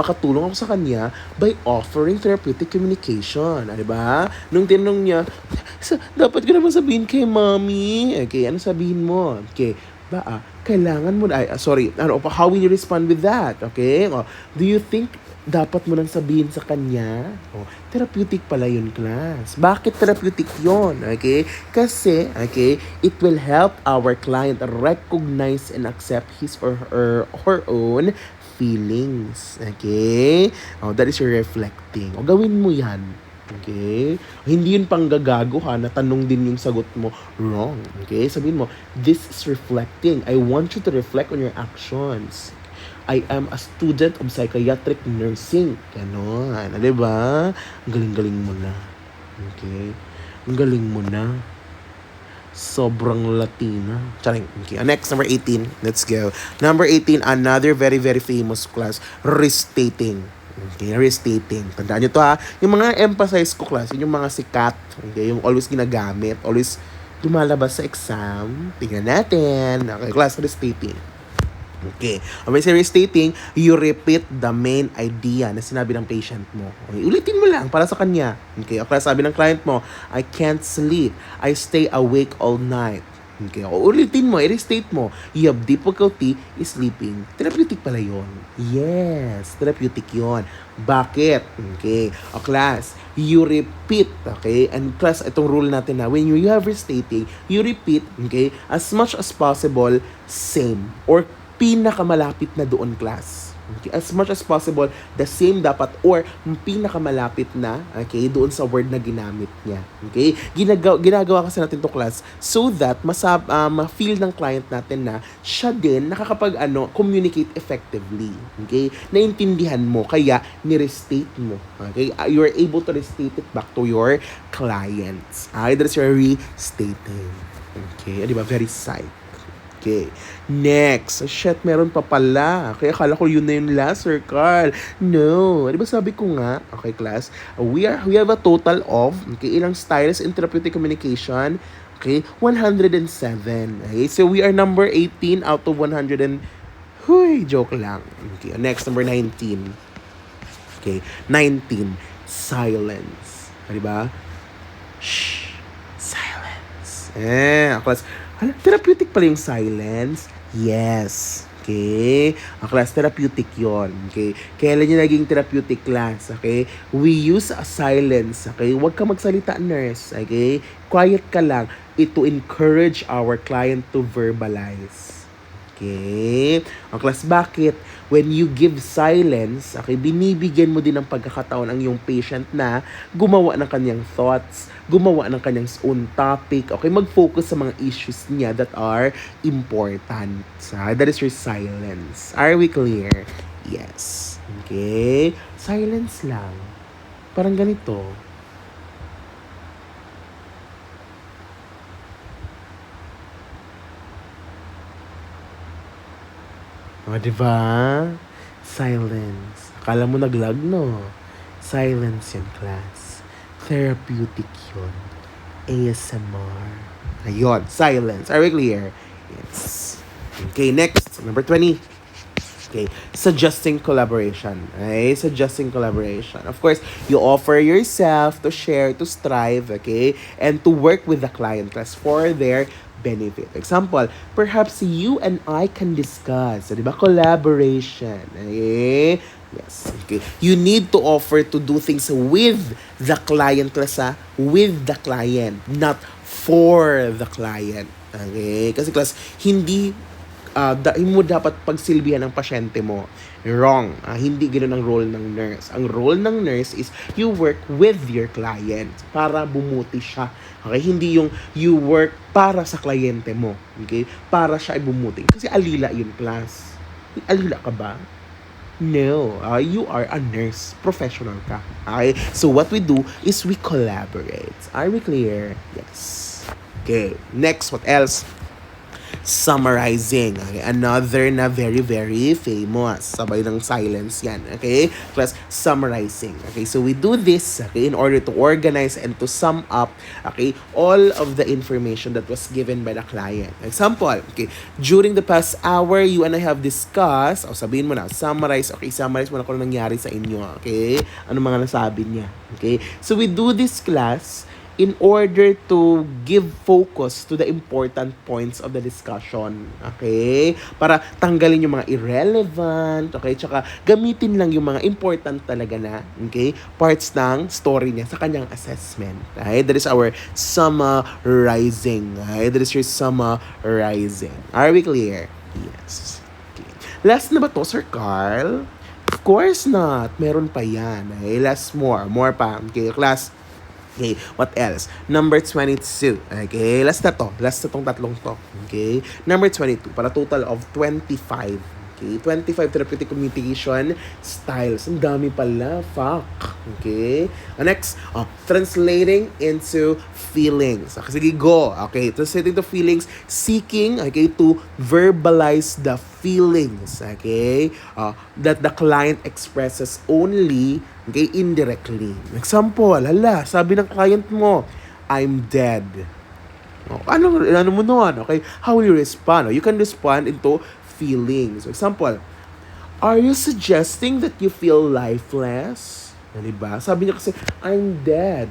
ako sa kanya by offering therapeutic communication. Diba? Nung tinanong niya, dapat ko naman sabihin kay mommy. Okay, ano sabihin mo? Okay, kailangan mo na, how will you respond with that? Okay? Do you think dapat mo nang sabihin sa kanya? Therapeutic pala yun, class. Bakit therapeutic yun? Okay? Kasi, okay, it will help our client recognize and accept his or her own feelings. Okay? That is your reflecting. Gawin mo yan. Okay? Hindi yun panggagago ha, na tanong din yung sagot mo. Wrong. Okay? Sabihin mo, this is reflecting. I want you to reflect on your actions. I am a student of psychiatric nursing. Ganon. Diba? Ang galing-galing mo na. Okay? Ang galing mo na. Sobrang Latina. Charing. Okay. Next, number 18. Let's go. Number 18, another very, very famous class. Restating. Okay, restating. Tandaan nyo to ha. Yung mga emphasize ko class, yun yung mga sikat. Okay, yung always ginagamit. Always lumalabas sa exam. Tingnan natin. Okay, class, restating. Okay. When say restating, you repeat the main idea na sinabi ng patient mo. Okay. Ulitin mo lang para sa kanya. Okay. Okay, sabi ng client mo, I can't sleep. I stay awake all night. Okay. O, ulitin mo, i-restate mo. You have difficulty sleeping. Therapeutic pala yun. Yes, therapeutic yun. Bakit? Okay. O class, you repeat. Okay. And class, itong rule natin na, when you have restating, you repeat, okay, as much as possible, same. Or pinakamalapit na doon class. Okay? As much as possible, the same dapat or pinakamalapit na, okay, doon sa word na ginamit niya. Okay? Ginagawa kasi natin to class so that ma-feel ng client natin na siya din communicate effectively. Okay? Naintindihan mo, kaya ni-restate mo. Okay? You are able to restate it back to your clients. Okay? That's your restating. Okay? Di ba? Very psych. Okay. Next. Shit, meron pa pala. Kaya akala ko yun na yung last, Sir Carl. No. Di ba sabi ko nga, okay, class, we have a total of, okay, ilang styles in therapeutic communication? Okay, 107. Okay, so we are number 18 out of 100 and, huy, joke lang. Okay, next, number 19. Okay, 19. Silence. Di ba? Shh. Silence. Class, therapeutic pala yung silence? Yes. Okay? Ang class, therapeutic yon. Okay? Kailan yung naging therapeutic class? Okay? We use a silence. Okay? Huwag ka magsalita, nurse. Okay? Quiet ka lang. It to encourage our client to verbalize. Okay? Ang class, bakit? When you give silence, okay, binibigyan mo din ng pagkakataon ang iyong patient na gumawa ng kanyang thoughts, gumawa ng kanyang own topic, okay, mag-focus sa mga issues niya that are important. So, that is your silence. Are we clear? Yes. Okay? Silence lang. Parang ganito. O, diba? Silence. Akala mo naglag, no? Silence yan, class. Therapeutic yun. ASMR. Ayun, silence. Are we clear? Yes. Okay, next. Number 20. Okay, suggesting collaboration. Okay, suggesting collaboration. Of course, you offer yourself to share, to strive, okay, and to work with the client class for their benefit. Example, perhaps you and I can discuss, di ba? Collaboration. Okay? Yes. Okay. You need to offer to do things with the client class, with the client, not for the client. Okay? Kasi class, hindi mo dapat pagsilbihan ng pasyente mo. Wrong. Hindi ganoon ang role ng nurse. Ang role ng nurse is you work with your client para bumuti siya. Okay? Hindi yung you work para sa kliyente mo. Okay? Para siya ay bumuti. Kasi alila yun, class. Alila ka ba? No. You are a nurse. Professional ka. Okay? So what we do is we collaborate. Are we clear? Yes. Okay. Next, what else? Summarizing. Okay? Another na very, very famous. Sabay ng silence yan. Okay? Plus, summarizing. Okay? So, we do this, okay, in order to organize and to sum up, okay, all of the information that was given by the client. Example, okay, during the past hour, you and I have discussed, sabihin mo na, summarize, okay, summarize mo na kung nangyari sa inyo, okay? Ano mga nasabi niya, okay? So, we do this class in order to give focus to the important points of the discussion. Okay? Para tanggalin yung mga irrelevant, okay? Tsaka gamitin lang yung mga important talaga na, okay, parts ng story niya sa kanyang assessment. Okay? That is our summarizing. Okay? That is your summarizing. Are we clear? Yes. Okay. Last na ba to, Sir Carl? Of course not. Meron pa yan. Okay, last more pa. Okay, class. Okay, what else? Number 22. Okay, last na to. Last na tong tatlong to. Okay, number 22 para total of 25. Okay, 25 therapeutic communication styles. Ang dami pala. Fuck. Okay. Next, translating into feelings. Okay, sige, go. Okay, translating to feelings, seeking, okay, to verbalize the feelings, okay, that the client expresses only, okay, indirectly. Example, hala, sabi ng client mo, I'm dead. Ano mo nun? Okay, how will you respond? You can respond into feelings. For example, are you suggesting that you feel lifeless? Diba? Sabi niya kasi, I'm dead.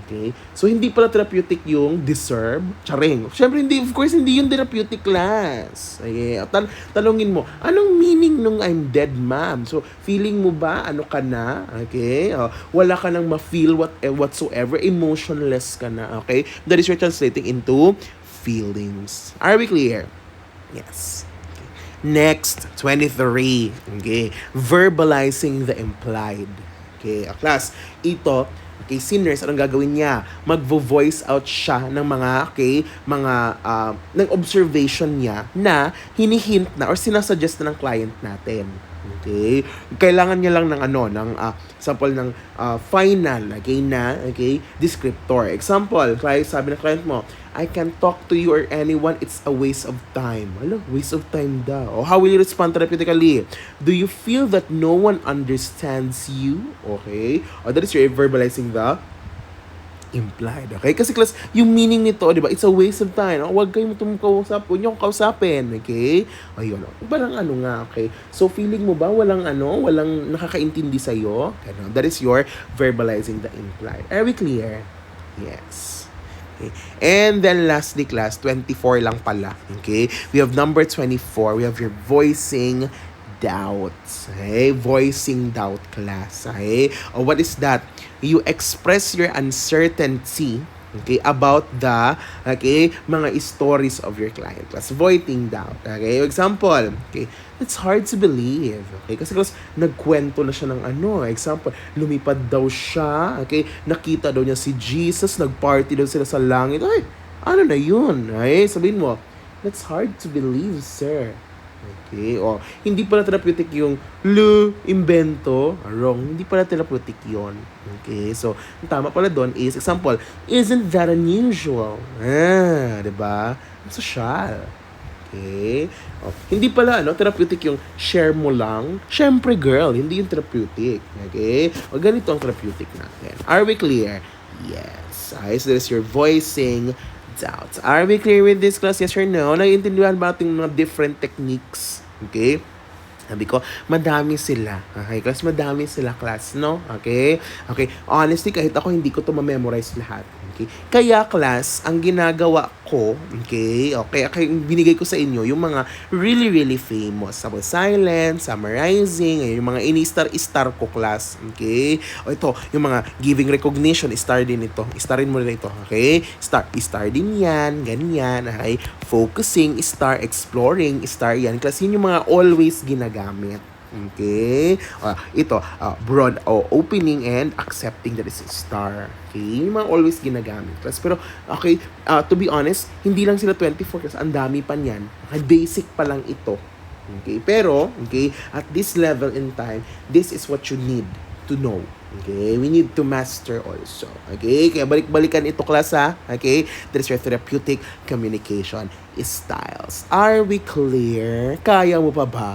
Okay? So, hindi pala therapeutic yung deserve. Charing. Siyempre, hindi, of course, hindi yung therapeutic class. Okay? Talungin mo, anong meaning nung I'm dead, ma'am? So, feeling mo ba, ano ka na? Okay? Wala ka nang ma-feel whatsoever. Emotionless ka na. Okay? That is you're translating into feelings. Are we clear? Yes. Next, 23. Okay. Verbalizing the implied. Okay, class. Ito, okay, sinners, anong gagawin niya? Magvo-voice out siya ng mga, okay, ng observation niya na hinihint na or sinasuggest na ng client natin. Okay? Kailangan niya lang ng sample ng final, okay, descriptor. Example, sabi ng client mo, I can talk to you or anyone, it's a waste of time. Waste of time daw. Or how will you respond therapeutically? Do you feel that no one understands you? Okay? Or that is you're verbalizing the implied. Okay? Kasi class, yung meaning nito, di ba? It's a waste of time. Huwag kayong kausap. Huwag niyo akong kausapin. Okay? Ayun. Parang nga, okay? So, feeling mo ba walang nakakaintindi sa'yo? That is your verbalizing the implied. Are we clear? Yes. Okay. And then lastly, class, 24 lang pala. Okay? We have number 24. We have your voicing doubts. Okay? Voicing doubt class. Okay? What is that? You express your uncertainty, okay, about the, okay, mga stories of your client. Class, voicing doubt. Okay? Example, okay, it's hard to believe. Okay? Kasi class, nagkwento na siya ng example, lumipad daw siya, okay, nakita daw niya si Jesus, nagparty daw sila sa langit. Ay, ano na yun? Okay? Sabihin mo, that's hard to believe, sir. Okay, hindi pala therapeutic yung invento. Wrong. Hindi pala therapeutic yon. Okay, so, ang tama pala doon is, example, isn't that unusual? Diba? Social. Okay. Hindi pala, therapeutic yung share mo lang. Syempre, girl, hindi yung therapeutic. Okay? Ganito ang therapeutic natin. Are we clear? Yes. Okay, so there's your voicing doubts. Are we clear with this class? Yes or no? Naiintindihan ba ating mga different techniques? Okay? Sabi ko, madami sila. Okay, class, madami sila, class, no? Okay? Okay, honestly, kahit ako hindi ko to ma-memorize lahat. Okay? Kaya, class, ang ginagawa ko, okay, binigay ko sa inyo yung mga really, really famous. Sabi, silence, summarizing, yung mga ini-star ko, class. Okay? Ito, yung mga giving recognition, star din ito. Starin mo rin ito. Okay? Star din yan, ganyan. Okay? Focusing, star, exploring, star yan. Class, yun yung mga always ginagamit. Okay? Ito, broad opening and accepting that is a star. Okay? Yung mga always ginagamit. Pero, okay, to be honest, hindi lang sila 24 kasi ang dami pa niyan. Basic pa lang ito. Okay? Pero, okay, at this level in time, this is what you need to know. Okay? We need to master also. Okay? Kaya balik-balikan ito, class, ha? Okay? That is your therapeutic communication styles. Are we clear? Kaya mo pa ba?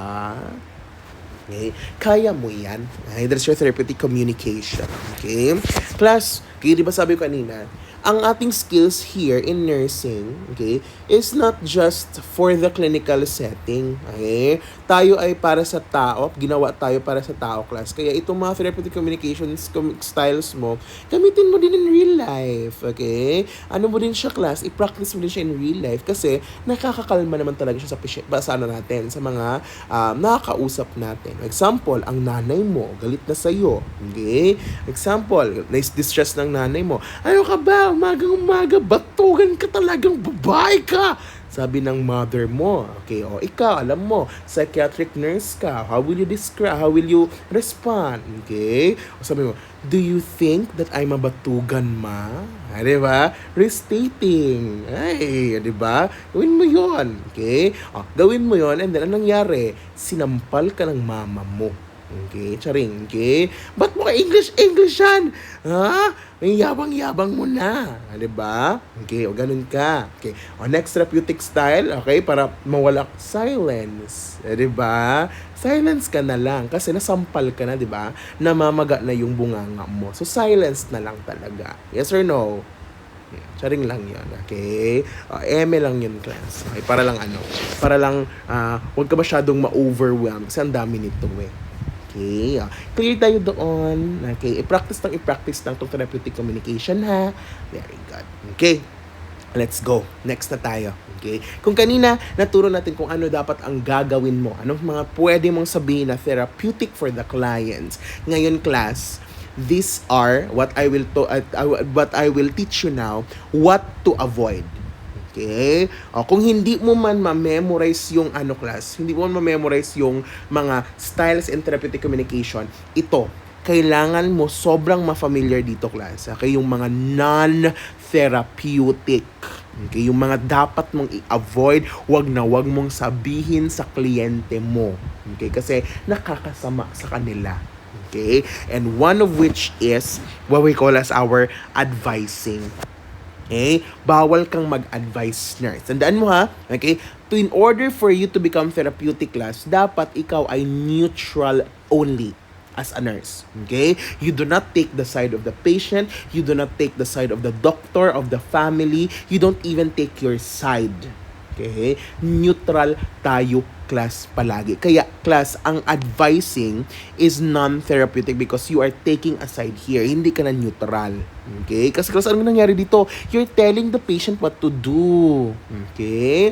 Okay? Kaya mo yan. Okay? That's your therapeutic communication. Okay? Plus, okay, di ba sabi ko kanina, ang ating skills here in nursing, okay, is not just for the clinical setting. Okay? Tayo ay para sa tao, ginawa tayo para sa tao, class. Kaya itong mga therapeutic communication styles mo, gamitin mo din in real life. Okay? Ano mo din siya, class? I-practice mo din siya in real life kasi nakakakalma naman talaga siya sa natin, sa mga nakakausap natin. Example, ang nanay mo, galit na sa'yo. Okay? Example, distress ng nanay mo. Ano ka ba? Umaga, batugan ka talagang babae ka. Sabi ng mother mo, okay, o ikaw, alam mo, psychiatric nurse ka, how will you describe, how will you respond, okay? O sabi mo, do you think that I'm a batugan, ma? Di ba? Restating. Ay, di ba? Gawin mo yon, okay? O, gawin mo yon, and then anong nangyari? Sinampal ka ng mama mo. Okay, charing, okay? Ba't mo ka English yan? Ha? May yabang-yabang mo na. Di ba? Okay, o ganun ka. Okay, o next therapeutic style, okay, para mawala silence. Di ba? Silence ka na lang kasi nasampal ka na, di ba? Namamaga na yung bunganga mo. So, silence na lang talaga. Yes or no? Charing lang yun, okay? Eme lang yun, class. Okay, para lang para lang huwag ka masyadong ma-overwhelm kasi ang dami nito eh. Okay, clear tayo doon. Okay, i-practice lang itong therapeutic communication, ha? Very good. Okay, let's go. Next na tayo. Okay, kung kanina, naturo natin kung ano dapat ang gagawin mo. Anong mga pwede mong sabihin na therapeutic for the clients. Ngayon, class, these are what I will teach you now, what to avoid. Okay? O, kung hindi mo man ma-memorize yung class, hindi mo man ma-memorize yung mga styles in therapeutic communication, ito, kailangan mo sobrang ma-familiar dito, class. Okay? Yung mga non-therapeutic. Okay? Yung mga dapat mong i-avoid, wag mong sabihin sa kliyente mo. Okay? Kasi nakakasama sa kanila. Okay? And one of which is what we call as our advising. Okay? Bawal kang mag-advise nurse. Tandaan mo, ha? Okay? In order for you to become therapeutic, class, dapat ikaw ay neutral only as a nurse. Okay? You do not take the side of the patient. You do not take the side of the doctor, of the family. You don't even take your side. Okay? Neutral tayo, class, palagi. Kaya, class, ang advising is non-therapeutic because you are taking a side here. Hindi ka na neutral. Okay? Kasi, class, ano nangyari dito? You're telling the patient what to do. Okay?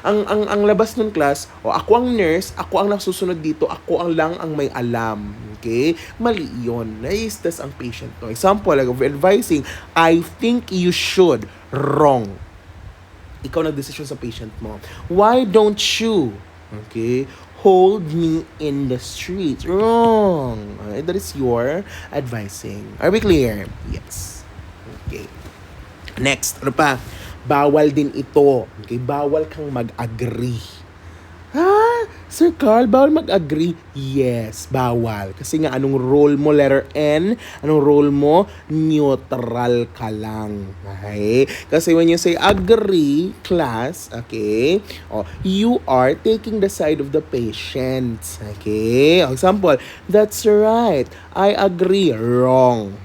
Ang labas ng class, ako ang nurse, ako ang nasusunod dito, ako ang may alam. Okay? Mali yun. Nai-stress ang patient. No? Example, like of advising, I think you should. Wrong. Ikaw nag-decision sa patient mo. Why don't you, okay, hold me in the street? Wrong. Okay, that is your advising. Are we clear? Yes. Okay. Next, ano pa? Bawal din ito. Okay, bawal kang mag-agree. Ha? Sir Carl, bawal mag-agree? Yes, bawal. Kasi nga, anong role mo, letter N? Anong role mo? Neutral ka lang. Okay? Kasi when you say agree, class, okay, you are taking the side of the patient. Okay? Example, that's right. I agree. Wrong.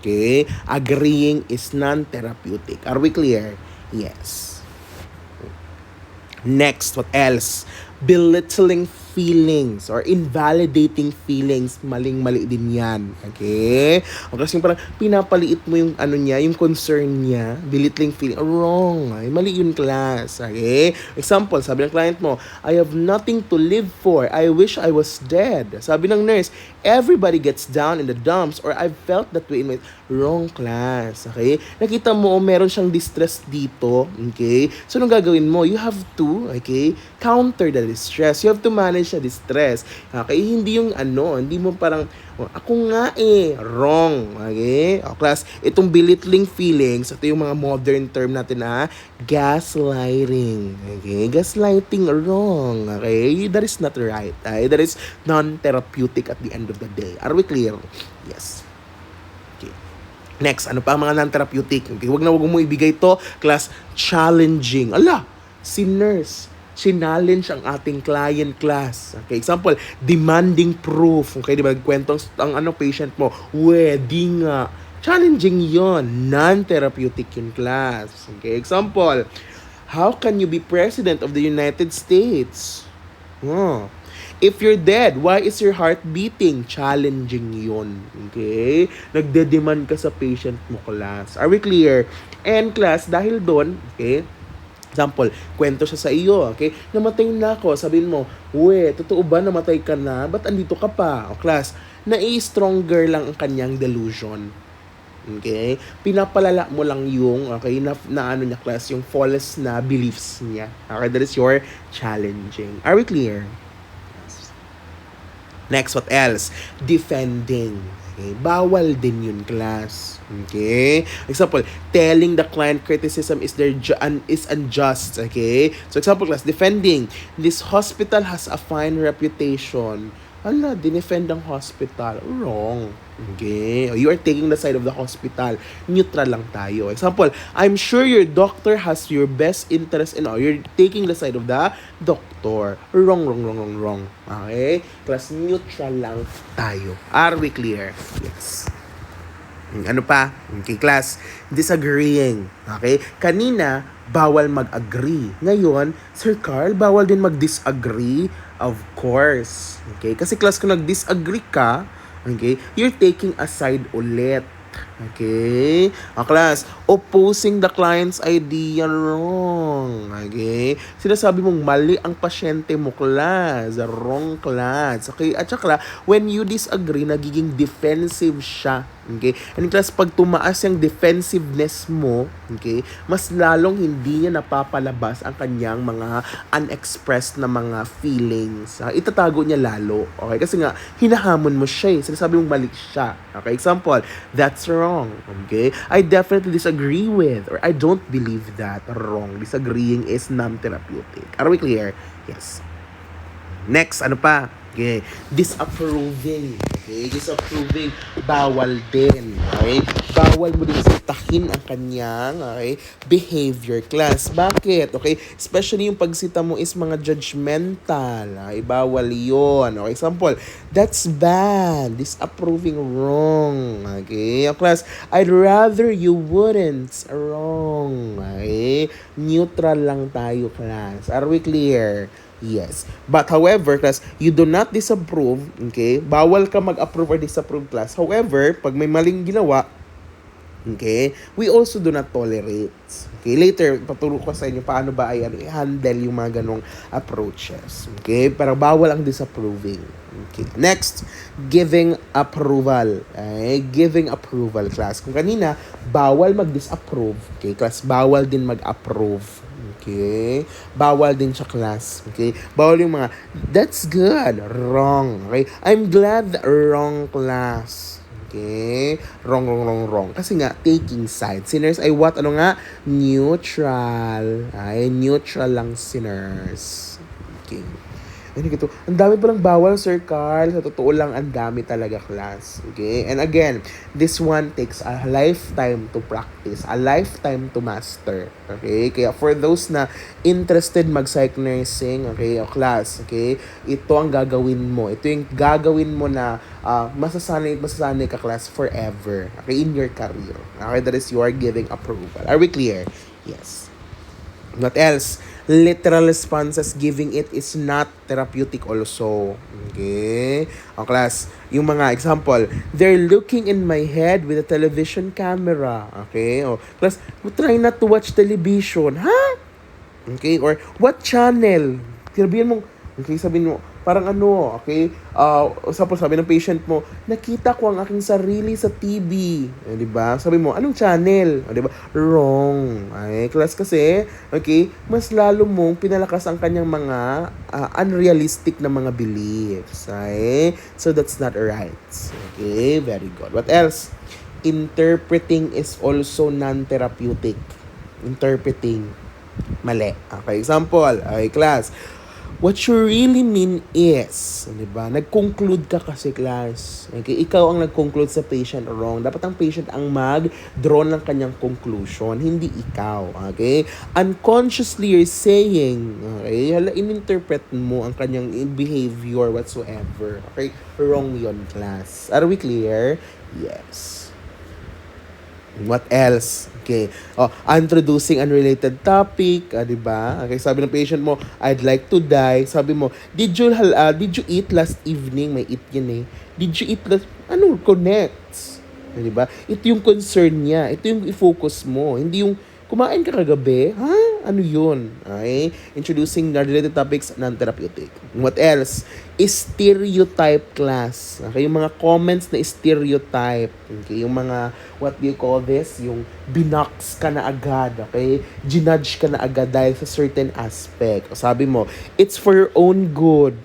Okay? Agreeing is non-therapeutic. Are we clear? Yes. Next, what else? Belittling feelings or invalidating feelings, maling-mali din yan. Okay? O kasi parang pinapaliit mo yung yung concern niya, belittling feeling, wrong. Ay, mali yun, class. Okay? Example, sabi ng client mo, I have nothing to live for. I wish I was dead. Sabi ng nurse, everybody gets down in the dumps or I've felt that way in my... Wrong, class. Okay? Nakita mo, meron siyang distress dito. Okay? So, anong gagawin mo? You have to, okay, counter the distress. You have to manage the distress. Okay? Hindi yung hindi mo parang, ako nga wrong. Okay? O, class, itong belittling feelings, ito yung mga modern term natin na gaslighting. Okay? Gaslighting, wrong. Okay? That is not right. Okay? That is non-therapeutic at the end of the day. Are we clear? Yes. Next, ano pa ang mga non-therapeutic? Okay, wag mo ibigay to, class, challenging. Ala, si nurse, challenge ang ating client, class. Okay, example, demanding proof. Okay, di ba, kwentong ang patient mo, di nga. Challenging yon, non-therapeutic yun, class. Okay, example, how can you be president of the United States? If you're dead, why is your heart beating? Challenging yun. Okay? Nagde-demand ka sa patient mo, class. Are we clear? And class, dahil doon, okay, example, kwento siya sa iyo, okay? Namatay na ako. Sabihin mo, totoo ba namatay ka na? Ba't andito ka pa? O class, nai-stronger lang ang kanyang delusion. Okay? Pinapalala mo lang yung, okay, na ano niya, class, yung false na beliefs niya. Okay, that is your challenging. Are we clear? Next, what else? Defending. Okay? Bawal din yun, class. Okay? Example, telling the client criticism is unjust. Okay? So, example, class, defending. This hospital has a fine reputation. Hala, dinefend ang hospital. Wrong. Okay? You are taking the side of the hospital. Neutral lang tayo. Example, I'm sure your doctor has your best interest in all. You're taking the side of the doctor. Wrong, wrong, wrong, wrong, wrong. Okay? Plus, neutral lang tayo. Are we clear? Yes. Ano pa? Okay, class. Disagreeing. Okay? Kanina, bawal mag-agree. Ngayon, Sir Carl, bawal din mag-disagree? Of course. Okay? Kasi class, kung nag-disagree ka, okay, you're taking a side ulit. Okay? Class, opposing the client's idea, wrong. Okay? Sinasabi mong mali ang pasyente mo, class. Wrong, class. Okay? At saka, when you disagree, nagiging defensive siya. Okay? And class, pag tumaas yung defensiveness mo, okay, mas lalong hindi niya napapalabas ang kanyang mga unexpressed na mga feelings. Itatago niya lalo. Okay? Kasi nga, hinahamon mo siya. Sinasabi mong mali siya. Okay? Example, that's wrong. Okay? I definitely disagree with, or I don't believe that. Wrong. Disagreeing is non-therapeutic. Are we clear? Yes. Next, ano pa? Okay. Disapproving. Okay. Disapproving. Bawal din. Okay. Bawal mo din sitahin ang kanyang, okay, behavior, class. Bakit? Okay. Especially yung pagsita mo is mga judgmental. Okay. Bawal yun. Okay. Example, that's bad. Disapproving, wrong. Okay. Class, I'd rather you wouldn't. Wrong. Okay. Neutral lang tayo, class. Are we clear? Yes. But however, class, you do not disapprove, okay? Bawal ka mag-approve or disapprove, class. However, pag may maling ginawa, okay, we also do not tolerate. Okay, later, paturo ko sa inyo paano ba ay i-handle yung mga ganong approaches. Okay, pero bawal ang disapproving. Okay, next, giving approval. Okay, giving approval, class. Kung kanina, bawal mag-disapprove. Okay, class, bawal din mag-approve. Okay? Bawal din sa class. Okay? Bawal yung mga, that's good. Wrong. Okay? I'm glad, wrong, class. Okay? Wrong, wrong, wrong, wrong. Kasi nga, taking sides. Sinners ay what? Ano nga? Neutral. Ay, neutral lang sinners. Okay. Ano ito? Ang dami palang bawal, Sir Carl. Sa totoo lang, ang dami talaga, class. Okay? And again, this one takes a lifetime to practice. A lifetime to master. Okay? Kaya for those na interested mag-psych nursing, okay, o class, okay, ito ang gagawin mo. Ito yung gagawin mo na masasanay ka, class, forever. Okay? In your career. Okay? That is your giving approval. Are we clear? Yes. What else? Literal responses, giving it is not therapeutic also. Okay? O class, yung mga example, they're looking in my head with a television camera. Okay? O class, try not to watch television. Ha? Okay? Or what channel? Sabihin mo, okay, sabihin mo, parang ano, okay? Sabi ng patient mo, nakita ko ang aking sarili sa TV. Eh, di ba? Sabi mo, anong channel? Di ba? Wrong. Okay, class kasi, okay, mas lalo mong pinalakas ang kanyang mga unrealistic na mga beliefs. Okay? So, that's not right. Okay, very good. What else? Interpreting is also non-therapeutic. Interpreting. Mali. Okay, example. Okay, class. What you really mean is, di ba? Nag-conclude ka kasi, class. Okay? Ikaw ang nag-conclude sa patient, wrong. Dapat ang patient ang mag-draw ng kanyang conclusion, hindi ikaw. Okay? Unconsciously, you're saying, okay? In-interpret mo ang kanyang behavior whatsoever. Okay? Wrong yon, class. Are we clear? Yes. What else? Okay. Introducing unrelated topic, di ba? Okay, sabi ng patient mo, I'd like to die. Sabi mo, did you eat last evening? May eat yan eh. Did you eat last... Ano? Connects. Di ba? Ito yung concern niya. Ito yung i-focus mo. Hindi yung, kumain ka kagabi? Ha? Ano yun? Okay? Introducing related topics, non-therapeutic. What else? Stereotype class. Okay? Yung mga comments na stereotype. Okay? Yung mga, what do you call this? Yung binox ka na agad. Okay? Ginudge ka na agad dahil sa certain aspect. O sabi mo, it's for your own good.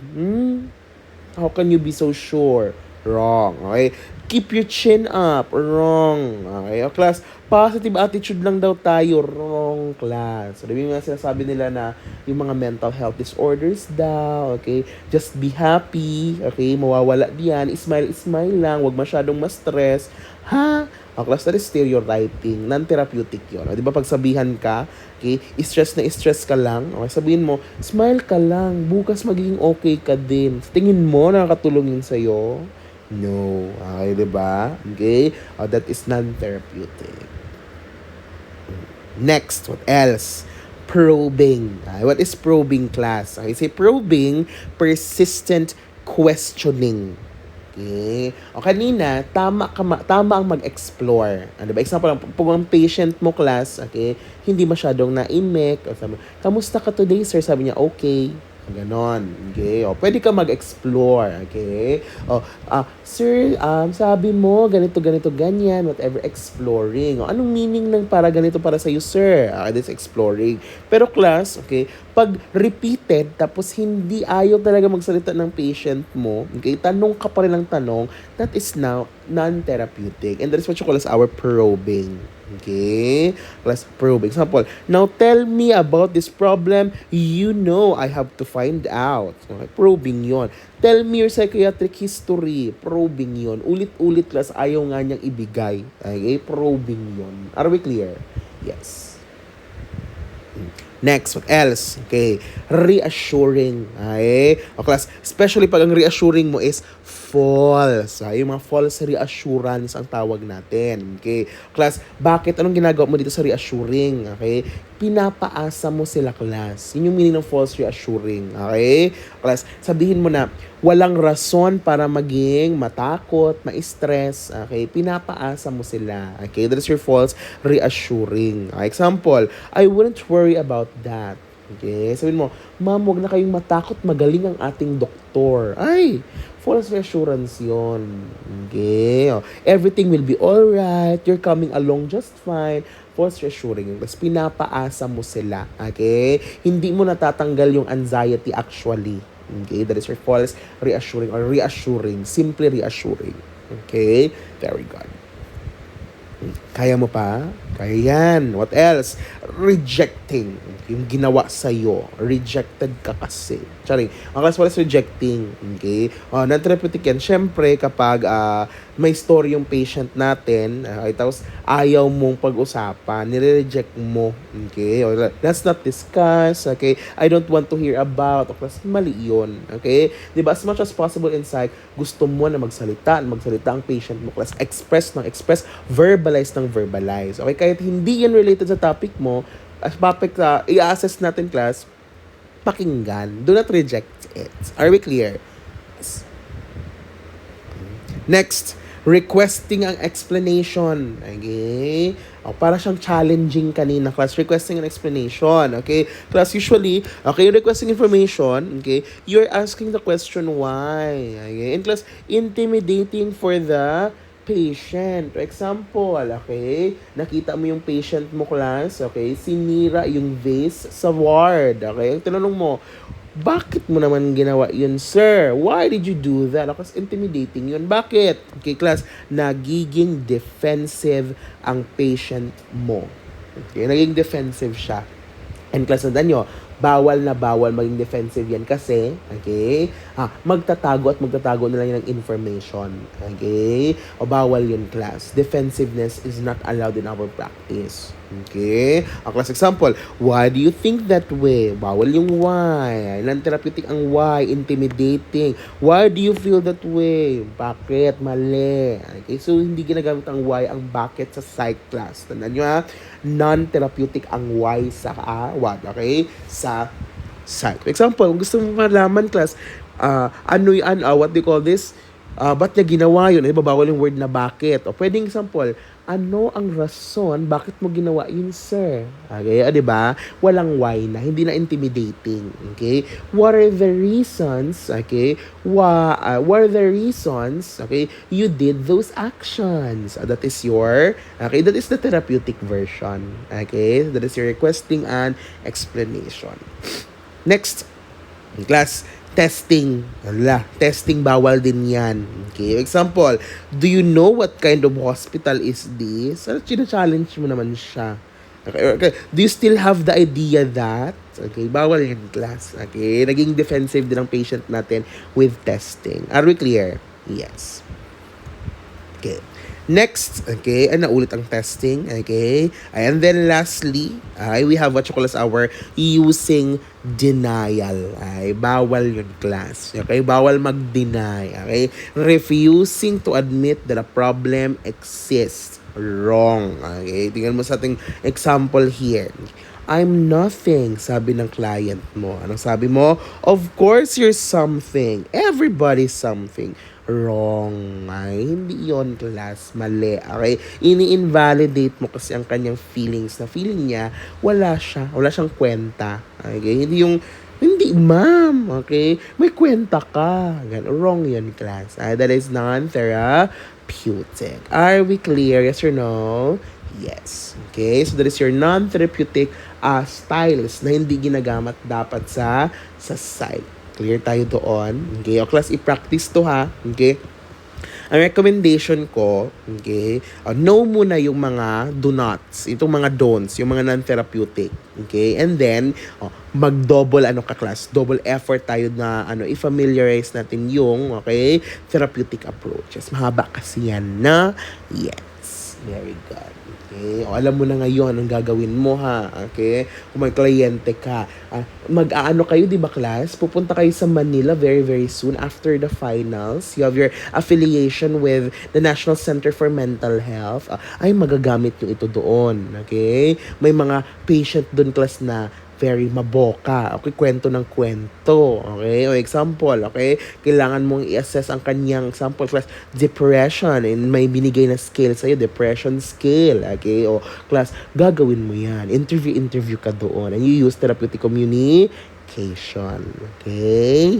How can you be so sure? Wrong. Okay? Keep your chin up. Wrong. Okay? O class, positive attitude lang daw tayo. Wrong, class. So, yung mga sinasabi nila na yung mga mental health disorders daw. Okay? Just be happy. Okay? Mawawala diyan. Smile, smile lang. Huwag masyadong ma-stress. Ha? O class, that is stereotyping. Non-therapeutic yun. O, di ba pagsabihan ka, okay, stress ka lang, okay, sabihin mo, smile ka lang, bukas magiging okay ka din. Tingin mo, nakakatulong yun sa'yo? No. Okay, di ba? Okay? That is non-therapeutic. Next, what else? Probing. What is probing, class? Okay, say probing, persistent questioning. Okay. O kanina, tama ang mag-explore. Ano ba? Example lang, pag ang patient mo, class, okay, hindi masyadong naimik, o sabi, kamusta ka today, sir? Sabi niya, okay. Ganon. Okay. O, pwede ka mag-explore. Okay. O, sir, sabi mo, ganito, ganito, ganyan, whatever, exploring. O, anong meaning ng para ganito para sa'yo, sir? This exploring. Pero class, okay, pag repeated, tapos hindi ayaw talaga magsalita ng patient mo, okay, tanong ka pa rin ng tanong, that is now non-therapeutic. And that is what you call as our probing. Okay? Class probing. Example, now tell me about this problem. You know I have to find out. Okay? Probing yon. Tell me your psychiatric history. Probing yon. Ulit-ulit class, ayaw nga niyang ibigay. Okay? Probing yon. Are we clear? Yes. Next, what else? Okay, reassuring. Okay? O class, especially pag ang reassuring mo is false. Yung mga false reassurance ang tawag natin. Okay? Class, bakit? Anong ginagawa mo dito sa reassuring? Okay? Pinapaasa mo sila, class. Yun yung meaning ng false reassuring. Okay? Class, sabihin mo na, walang rason para maging matakot, ma-stress. Okay? Pinapaasa mo sila. Okay? That is your false reassuring. Example, I wouldn't worry about that. Okay? Sabihin mo, ma'am, huwag na kayong matakot, magaling ang ating doktor. Ay, false reassurance yon. Okay? Everything will be alright. You're coming along just fine. False reassuring. Tapos pinapaasa mo sila. Okay? Hindi mo natatanggal yung anxiety actually. Okay? That is your false reassuring or reassuring. Simply reassuring. Okay? Very good. Kaya mo pa? Kaya yan. What else? Rejecting. Yung ginawa sa'yo. Rejected ka kasi. Charing. Ang kas wala rejecting. Okay? Non-therapeutic yan. Siyempre, kapag may story yung patient natin, tapos ayaw mong pag-usapan, nire-reject mo. Okay? Let's not discuss. Okay? I don't want to hear about. O kasi mali yun. Okay? Diba? As much as possible inside, gusto mo na magsalita ang patient mo. Class, express, verbalize ng verbalize. Okay? Kahit hindi yan related sa topic mo, as topic i-assess natin, class, pakinggan. Do not reject it. Are we clear? Yes. Next, requesting ang explanation. Okay? Para siyang challenging kanina, class. Requesting an explanation. Okay? Class, usually, okay, requesting information, okay, you're asking the question why. Okay? And class, intimidating for the patient. For example, okay, nakita mo yung patient mo, class, okay, sinira yung vase sa ward, okay, tinanong mo, bakit mo naman ginawa yun, sir? Why did you do that? Kasi intimidating yun. Bakit? Okay, class, nagiging defensive ang patient mo. Okay, naging defensive siya. And class, tandaan nyo, bawal na bawal maging defensive yan kasi, okay, magtatago na lang yan ng information. Okay? O bawal yun, class. Defensiveness is not allowed in our practice. Okay? Ang class example, why do you think that way? Bawal yung why. Non-therapeutic ang why. Intimidating. Why do you feel that way? Bakit? Mali. Okay? So, hindi ginagamit ang why, ang bakit sa psych class. Tandaan nyo ha? Non-therapeutic ang why sa what? Okay? Sa psych. For example, gusto mo malaman, class, what do you call this? Ba't niya ginawa yun? Bawal yung word na bakit. O pwedeng example, Ano ang rason bakit mo ginawa yun, sir? Okay, di ba? Walang why na, hindi na intimidating. Okay? What are the reasons, okay? What are the reasons, okay, you did those actions? That is the therapeutic version. Okay? That is your requesting an explanation. Next, class, testing. Testing bawal din yan. Okay, example, do you know what kind of hospital is this? Challenge mo naman siya. Okay. Do you still have the idea that? Okay, bawal yan, class. Okay, naging defensive din ang patient natin with testing. Are we clear? Yes. Okay. Next, okay, naulit ang testing, okay? And then lastly, we have what you call as our using denial. Ay, bawal yun, class. Okay, bawal mag-deny, okay? Refusing to admit that a problem exists. Wrong, okay? Tingnan mo sa ating example here. I'm nothing, sabi ng client mo. Anong sabi mo? Of course, you're something. Everybody's something. Wrong. Ay, hindi yon, class. Mali. Okay? Ini-invalidate mo kasi ang kanyang feelings. Na feeling niya, wala siya. Wala siyang kwenta. Okay? Hindi, ma'am. Okay? May kwenta ka. Wrong yun, class. That is non-therapeutic. Are we clear? Yes or no? Yes. Okay? So, that is your non-therapeutic styles na hindi ginagamit dapat sa psych. Clear tayo doon. Okay? O class, i-practice to ha. Okay? Ang recommendation ko, okay, know muna yung mga do nots, itong mga don'ts, yung mga non-therapeutic. Okay? And then, mag-double class, double effort tayo na i-familiarize natin yung, okay, therapeutic approaches. Mahaba kasi yan na, yes. Very good. Okay? Alam mo na ngayon ang gagawin mo ha. Okay? Kung may kliyente ka. Mag-aano kayo, di ba, class? Pupunta kayo sa Manila very, very soon after the finals. You have your affiliation with the National Center for Mental Health. Ay, magagamit nyo ito doon. Okay? May mga patient doon, class, na very maboka. Okay, kwento ng kwento. Okay, o example, okay, kailangan mong i-assess ang kanyang example class, depression, and may binigay na scale sa'yo, depression scale. Okay, o class, gagawin mo yan. Interview ka doon. And you use therapeutic communication. Okay?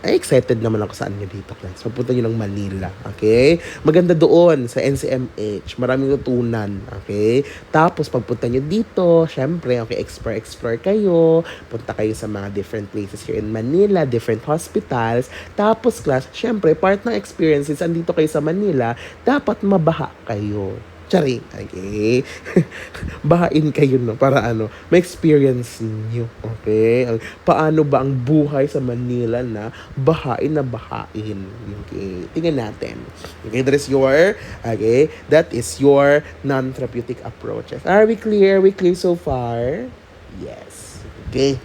Ay, excited naman ako saan nyo dito, class. Mapunta nyo ng Manila. Okay? Maganda doon sa NCMH. Maraming tutunan. Okay? Tapos, pagpunta nyo dito, syempre, okay, explore kayo. Punta kayo sa mga different places here in Manila, different hospitals. Tapos, class, syempre, part ng experiences, andito kayo sa Manila, dapat mabaha kayo. Charing. Okay? Bahain kayo, no? Para may experience niyo. Okay? Paano ba ang buhay sa Manila na bahain? Okay? Tingnan natin. Okay? That is your non-therapeutic approaches. Are we clear? We clear so far? Yes. Okay?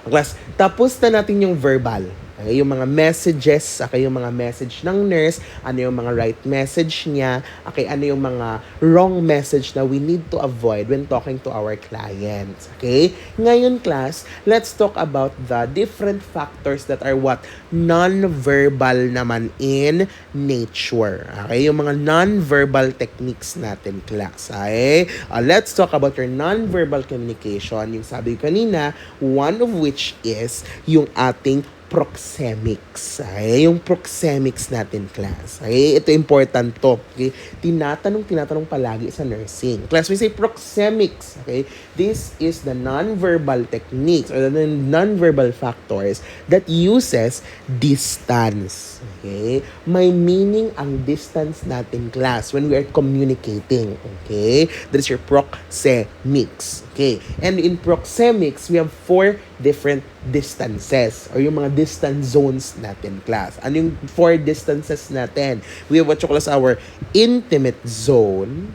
Class, tapos na natin yung verbal. Okay, yung mga messages, okay, yung mga message ng nurse, ano yung mga right message niya, okay, ano yung mga wrong message na we need to avoid when talking to our clients. Okay? Ngayon, class, let's talk about the different factors that are what? Non-verbal naman in nature. Okay? Yung mga non-verbal techniques natin, class. Okay? Let's talk about your non-verbal communication. Yung sabi ko kanina, one of which is yung ating proxemics. Ay, yung proxemics natin, class. Ay, ito important to. Okay? Tinatanong palagi sa nursing. Class, we say proxemics. Okay? This is the non-verbal techniques or the non-verbal factors that uses distance. Okay? May meaning ang distance natin, class, when we are communicating. Okay? That is your proxemics. Okay? And in proxemics, we have 4 different distances or yung mga distance zones natin, class. Ano yung 4 distances natin? We have what you call as our intimate zone.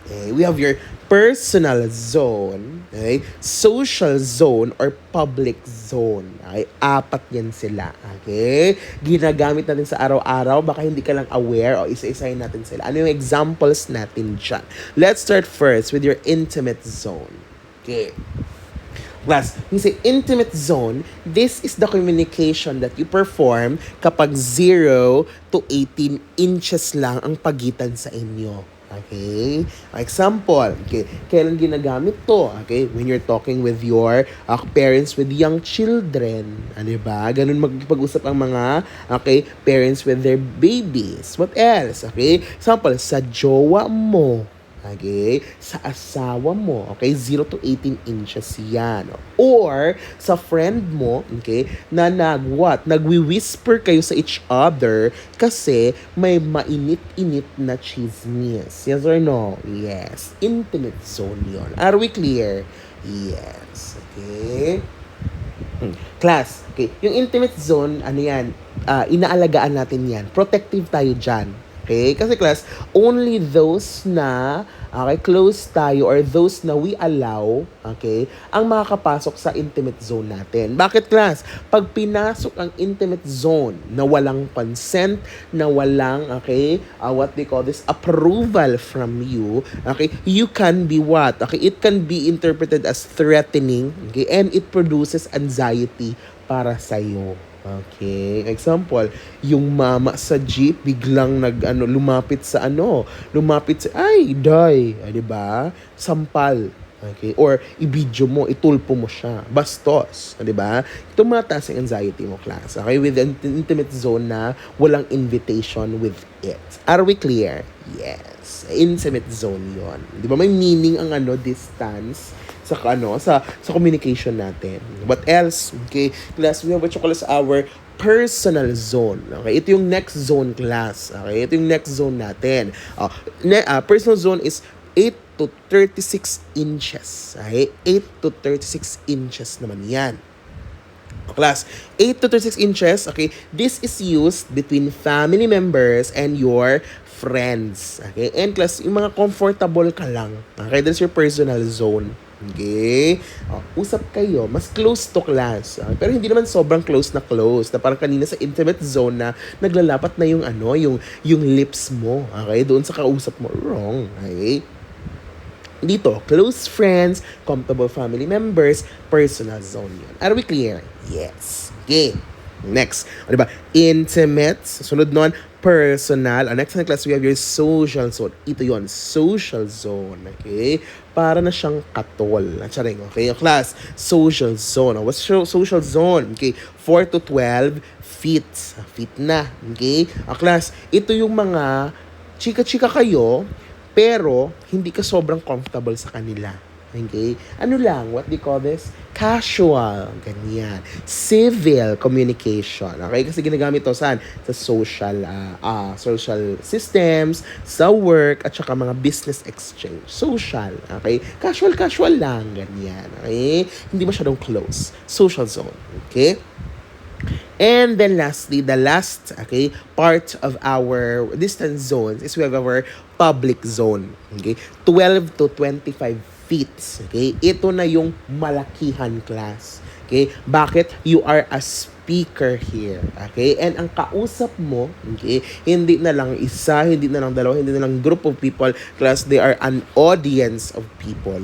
Okay? We have your personal zone, okay? Social zone or public zone. Okay? 4 yan sila. Okay? Ginagamit natin sa araw-araw, baka hindi ka lang aware o isa-isahin natin sila. Ano yung examples natin dyan? Let's start first with your intimate zone. Okay. Class, yung say intimate zone, this is the communication that you perform kapag 0 to 18 inches lang ang pagitan sa inyo. Okay? Example, okay, kailan ginagamit to? Okay, when you're talking with your parents with young children. Di ba? Ganun magpag-usap ang mga, okay, parents with their babies. What else? Okay? Example, sa jowa mo. Okay? Sa asawa mo. Okay? 0 to 18 inches yan. Or, sa friend mo, okay, na what? Nagwi-whisper kayo sa each other kasi may mainit-init na chismis. Yes or no? Yes. Intimate zone yon. Are we clear? Yes. Okay? Class, okay. Yung intimate zone, ano yan, inaalagaan natin yan. Protective tayo dyan. Okay? Kasi class, only those na, okay, close tayo or those na we allow, okay, ang makakapasok sa intimate zone natin. Bakit class? Pag pinasok ang intimate zone na walang consent, na walang, okay, what they call this, approval from you, okay, you can be what? Okay, it can be interpreted as threatening, okay, and it produces anxiety para sa'yo. Okay, example, yung mama sa jeep biglang lumapit sa lumapit sa ay, die, di ba? Sampal. Okay, or i-video mo, itulpo mo siya. Bastos, di ba? Tumataas ang anxiety mo, class. Okay, with an intimate zone na walang invitation with it. Are we clear? Yes. Intimate zone 'yon. Di ba may meaning ang distance sa sa communication natin. What else? Okay, class, we have what you call as our personal zone. Okay, ito yung next zone, class. Okay, ito yung next zone natin. Personal zone is 8 to 36 inches. Okay, 8 to 36 inches naman yan. Class, 8 to 36 inches, okay, this is used between family members and your friends. Okay, and class, yung mga comfortable ka lang. Okay, that's your personal zone. Okay? Usap kayo, mas close to class. Pero hindi naman sobrang close na parang kanina sa intimate zone na naglalapat na yung yung lips mo. Okay? Doon sa kausap mo. Wrong. Okay? Dito, close friends, comfortable family members, personal zone yun. Are we clear? Yes. Okay. Next, diba? Intimate. Sunod nun, personal. Next na class, we have your social zone. Ito yon, social zone. Okay? Para na siyang katol. Charing, okay? Class, social zone. What's social zone? Okay? 4 to 12 feet. Feet na. Okay? Class, ito yung mga chika-chika kayo, pero hindi ka sobrang comfortable sa kanila. Okay? Ano lang, what they call this? Casual. Ganyan. Civil communication. Okay? Kasi ginagamit to saan? Sa social systems, sa work, at saka mga business exchange. Social. Okay? Casual lang. Ganyan. Okay? Hindi masyadong close. Social zone. Okay? And then lastly, the last, okay, part of our distance zones is we have our public zone. Okay? 12 to 25 feet. Okay? Ito na yung malakihan, class. Okay? Bakit? You are a speaker here. Okay? And ang kausap mo, okay, hindi na lang isa, hindi na lang dalawa, hindi na lang group of people, class, they are an audience of people.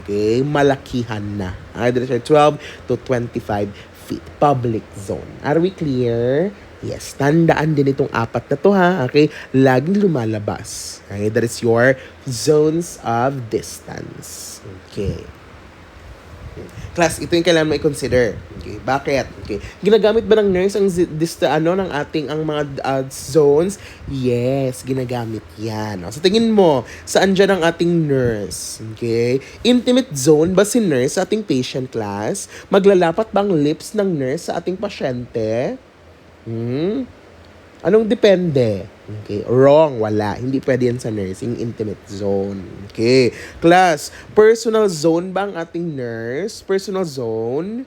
Okay? Malakihan na. Either 12 to 25 feet. Public zone. Are we clear? Yes, tandaan din itong apat na to, ha. Okay? Laging lumalabas. Okay? That is your zones of distance. Okay. Class, ito yung kailangan mo i-consider. Okay, bakit? Okay. Ginagamit ba ng nurse ang ng ating ang mga zones? Yes, ginagamit 'yan. So tingin mo, saan diyan ang ating nurse? Okay? Intimate zone ba si nurse sa ating patient, class? Maglalapat bang lips ng nurse sa ating pasyente? Anong depende? Okay, wrong, wala. Hindi pwede yan sa nursing intimate zone. Okay, class, personal zone ba ang ating nurse? Personal zone?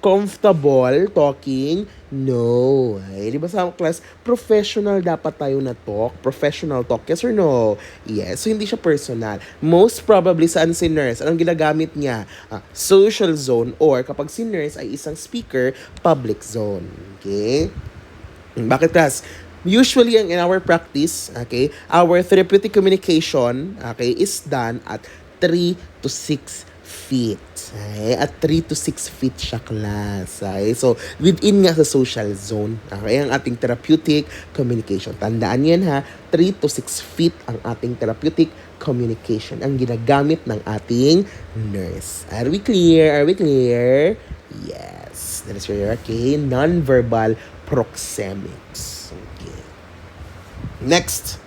Comfortable talking? No. Ay, di ba sa class, professional dapat tayo na talk? Professional talk, yes or no? Yes, so hindi siya personal. Most probably, saan si nurse? Anong ginagamit niya? Social zone, or kapag si nurse ay isang speaker, public zone. Okay? Bakit, class? Usually, in our practice, okay, our therapeutic communication, okay, is done at 3 to 6 feet. Okay? At 3 to 6 feet siya, class. Okay? So, within nga sa social zone. Okay? Ang ating therapeutic communication. Tandaan yan ha, 3 to 6 feet ang ating therapeutic communication. Ang ginagamit ng ating nurse. Are we clear? Are we clear? Yes. That is your, okay? Non-verbal proxemics. Okay. Next.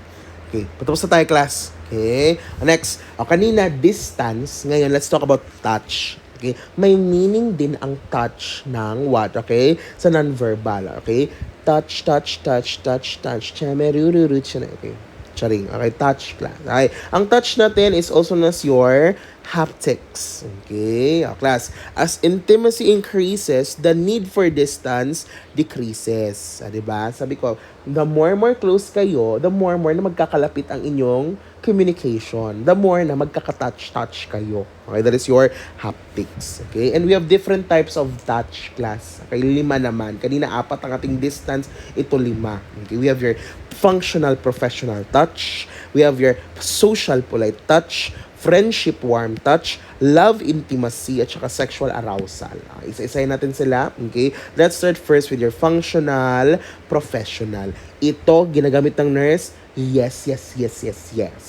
Okay, patapos na tayo, class. Okay, next. Kanina, distance. Ngayon, let's talk about touch. Okay, may meaning din ang touch ng what, okay? Sa non-verbal, okay? Touch, touch, touch, touch, touch. Chamerururu, okay? Charing. Okay, touch, class. Okay, ang touch natin is also known as your haptics. Okay, class. As intimacy increases, the need for distance decreases. Diba? Sabi ko, the more close kayo, the more na magkakalapit ang inyong communication. The more na magkaka-touch kayo. Okay, that is your haptics. Okay, and we have different types of touch, class. Okay, 5 naman. Kanina 4 ang ating distance, ito 5. Okay, we have your functional professional touch. We have your social polite touch, friendship warm touch, love intimacy, at saka sexual arousal. Isa-isahin natin sila. Okay? Let's start first with your functional professional. Ito, ginagamit ng nurse? Yes, yes, yes, yes, yes.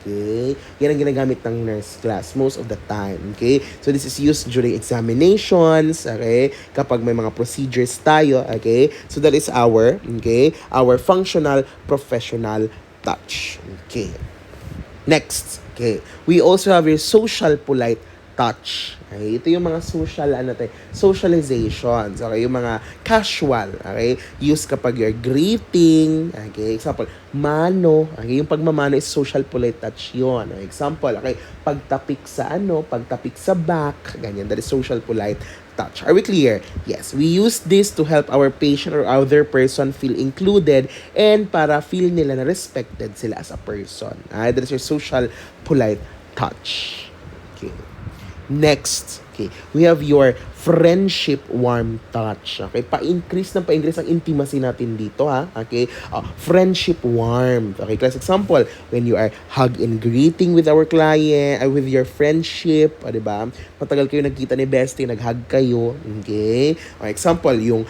Okay? Yan ang ginagamit ng nurse, class most of the time. Okay? So this is used during examinations, okay? Kapag may mga procedures tayo, okay? So that is our, okay? Our functional professional touch. Okay? Next, okay. We also have your social polite touch. Okay? Ito yung mga social, socializations. Okay? Yung mga casual. Okay? Use kapag you're greeting. Okay? Example, mano. Okay? Yung pagmamano is social polite touch yun. Okay? Example, okay? Pagtapik sa back. Ganyan. That is social polite touch. Are we clear? Yes. We use this to help our patient or other person feel included and para feel nila na respected sila as a person. That is your social polite touch. Okay. Next, okay, we have your friendship warm touch. Okay, pa-increase ang intimacy natin dito, ha. Okay, friendship warmth. Okay, class example, when you are hug and greeting with our client, with your friendship, diba? Matagal kayo nagkita ni bestie, nag-hug kayo. Okay, example, yung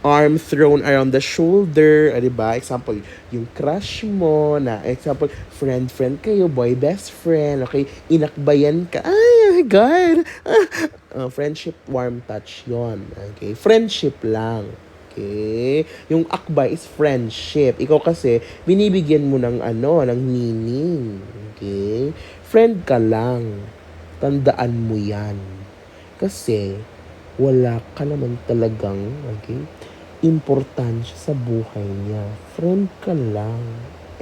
arm thrown around the shoulder, diba? Example, yung crush mo na, example, friend kayo, boy best friend. Okay, inakbayan ka. Ay, oh my God. Friendship warm touch yon. Okay? Friendship lang. Okay? Yung akbay is friendship. Ikaw kasi, binibigyan mo ng ng meaning. Okay? Friend ka lang. Tandaan mo yan. Kasi, wala ka naman talagang, okay, importansya sa buhay niya. Friend ka lang.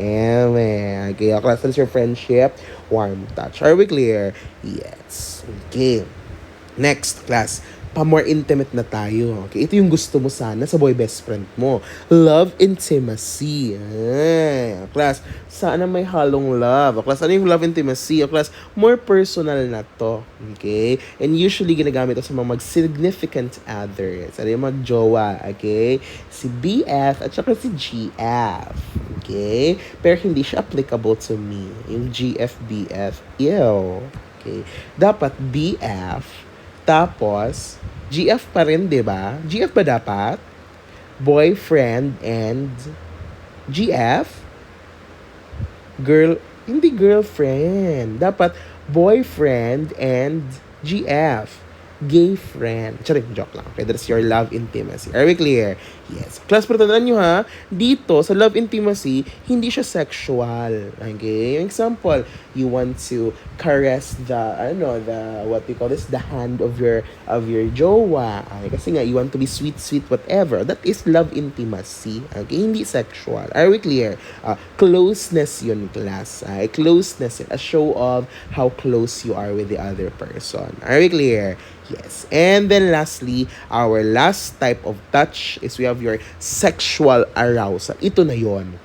Okay, class, that's your friendship warm touch. Are we clear? Yes. Okay. Next, class, pa-more intimate na tayo. Okay, ito yung gusto mo sana sa boy best friend mo. Love intimacy. Class, sana may halong love. Class, ano yung love intimacy? Class, more personal na to. Okay? And usually, ginagamit ito sa mga mag-significant others. Ano yung mag-jowa? Okay? Si BF at saka si GF. Okay? Pero hindi siya applicable to me. Yung GF, BF. Ew. Okay? Dapat BF tapos, GF pa rin, di ba? GF ba dapat? Boyfriend and GF? Hindi girlfriend. Dapat boyfriend and GF. Gay friend. Charing, joke lang. Okay, that's your love intimacy. Are we clear? Yes. Class, pero tandaan nyo ha, dito sa love intimacy, hindi siya sexual. Okay? Example, you want to caress the what you call this, the hand of your jowa. Okay? Kasi nga, you want to be sweet, whatever. That is love intimacy. Okay? Hindi sexual. Are we clear? Closeness yun, class. Closeness, a show of how close you are with the other person. Are we clear? Yes. And then lastly, our last type of touch is we have your sexual arousal. Ito na yon.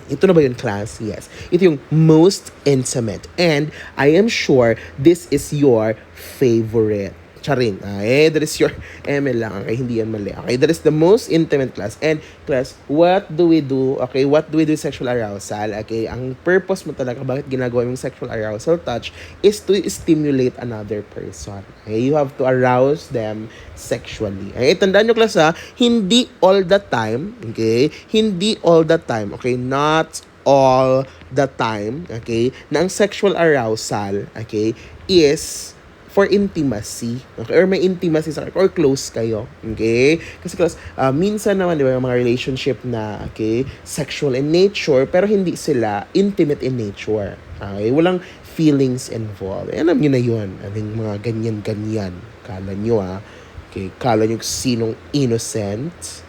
Ito na ba yun, class? Yes. Ito yung most intimate. And I am sure this is your favorite. Charing. That is your ML lang. Okay, hindi yan mali. Okay, that is the most intimate class. And class, what do we do? Okay, what do we do with sexual arousal? Okay, ang purpose mo talaga, bakit ginagawa yung sexual arousal touch is to stimulate another person. Okay, you have to arouse them sexually. Okay, tandaan nyo class ha, hindi all the time, okay, hindi all the time, okay, not all the time, okay, na ang sexual arousal, okay, is for intimacy, okay, or may intimacy sa or close kayo, okay, kasi class, minsan naman, di ba, yung mga relationship na, okay, sexual in nature, pero hindi sila intimate in nature, okay, walang feelings involved, alam nyo na yun, aling mga ganyan-ganyan, kala nyo okay, kala nyo sinong innocent.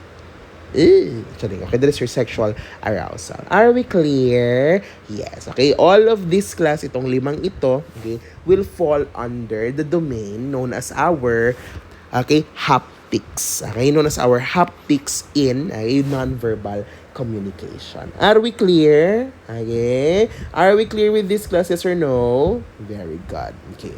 Okay, that is your sexual arousal. Are we clear? Yes. Okay, all of this class, itong limang ito, okay, will fall under the domain known as our, okay, haptics. Okay, known as our haptics in non-verbal communication. Are we clear? Okay. Are we clear with this class, yes or no? Very good. Okay.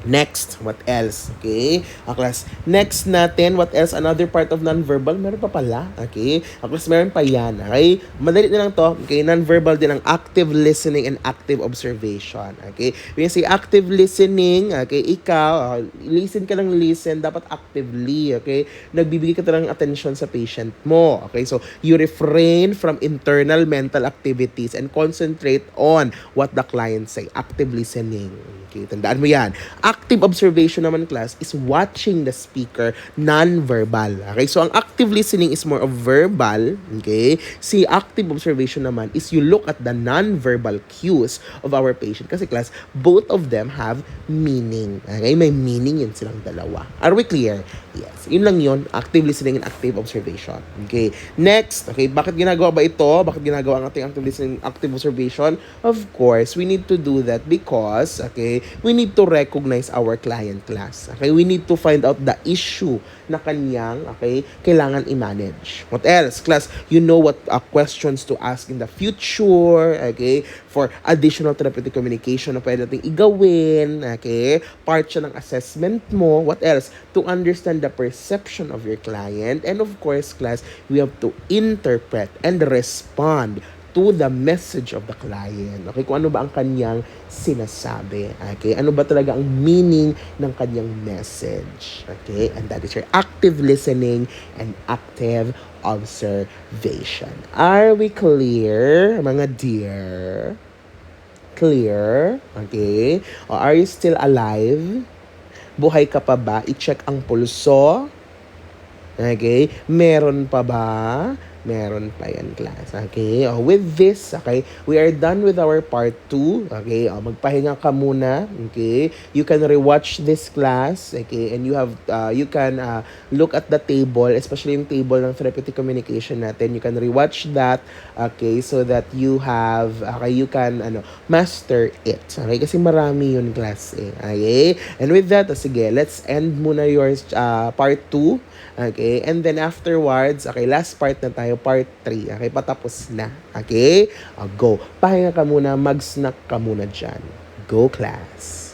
Next, what else? Okay? Class, next natin, what else? Another part of nonverbal, meron pa pala. Okay? Class, meron pa yan. Okay? Madali na lang to. Okay? Nonverbal din ang active listening and active observation. Okay? When you say active listening, okay, ikaw, listen ka lang listen, dapat actively. Okay? Nagbibigay ka talagang attention sa patient mo. Okay? So, you refrain from internal mental activities and concentrate on what the client say. Active listening. Okay? Tandaan mo yan. Active observation naman class is watching the speaker non-verbal. Okay? So, ang active listening is more of verbal. Okay? Si active observation naman is you look at the non-verbal cues of our patient. Kasi class, both of them have meaning. Okay? May meaning yun silang dalawa. Are we clear? Yes. Yun lang yun. Active listening and active observation. Okay? Next. Okay? Bakit ginagawa ba ito? Bakit ginagawa ang ating active listening, active observation? Of course, we need to do that because, okay, we need to recognize our client class. Okay, we need to find out the issue na kanyang, okay, kailangan i-manage. What else? Class, you know what questions to ask in the future, okay, for additional therapeutic communication na pwede natin igawin, okay, part siya ng assessment mo. What else? To understand the perception of your client, and of course, class, we have to interpret and respond to the message of the client. Okay, kung ano ba ang kanyang sinasabi. Okay, ano ba talaga ang meaning ng kanyang message. Okay, and that is your active listening and active observation. Are we clear, mga dear? Clear? Okay? O are you still alive? Buhay ka pa ba? I-check ang pulso. Okay? Meron pa ba? Meron pa yan, class. Okay? With this, okay, we are done with our part 2. Okay? Magpahinga ka muna. Okay? You can rewatch this class. Okay? And you have, you can look at the table, especially yung table ng therapeutic communication natin. You can rewatch that. Okay? So that you have, okay, you can, master it. Okay? Kasi marami yun, class. Okay? And with that, sige, let's end muna your part 2. Okay? And then afterwards, okay, last part na tayo, part 3. Okay? Patapos na. Okay? Go. Pahinga ka muna, mag-snack ka muna dyan. Go, class.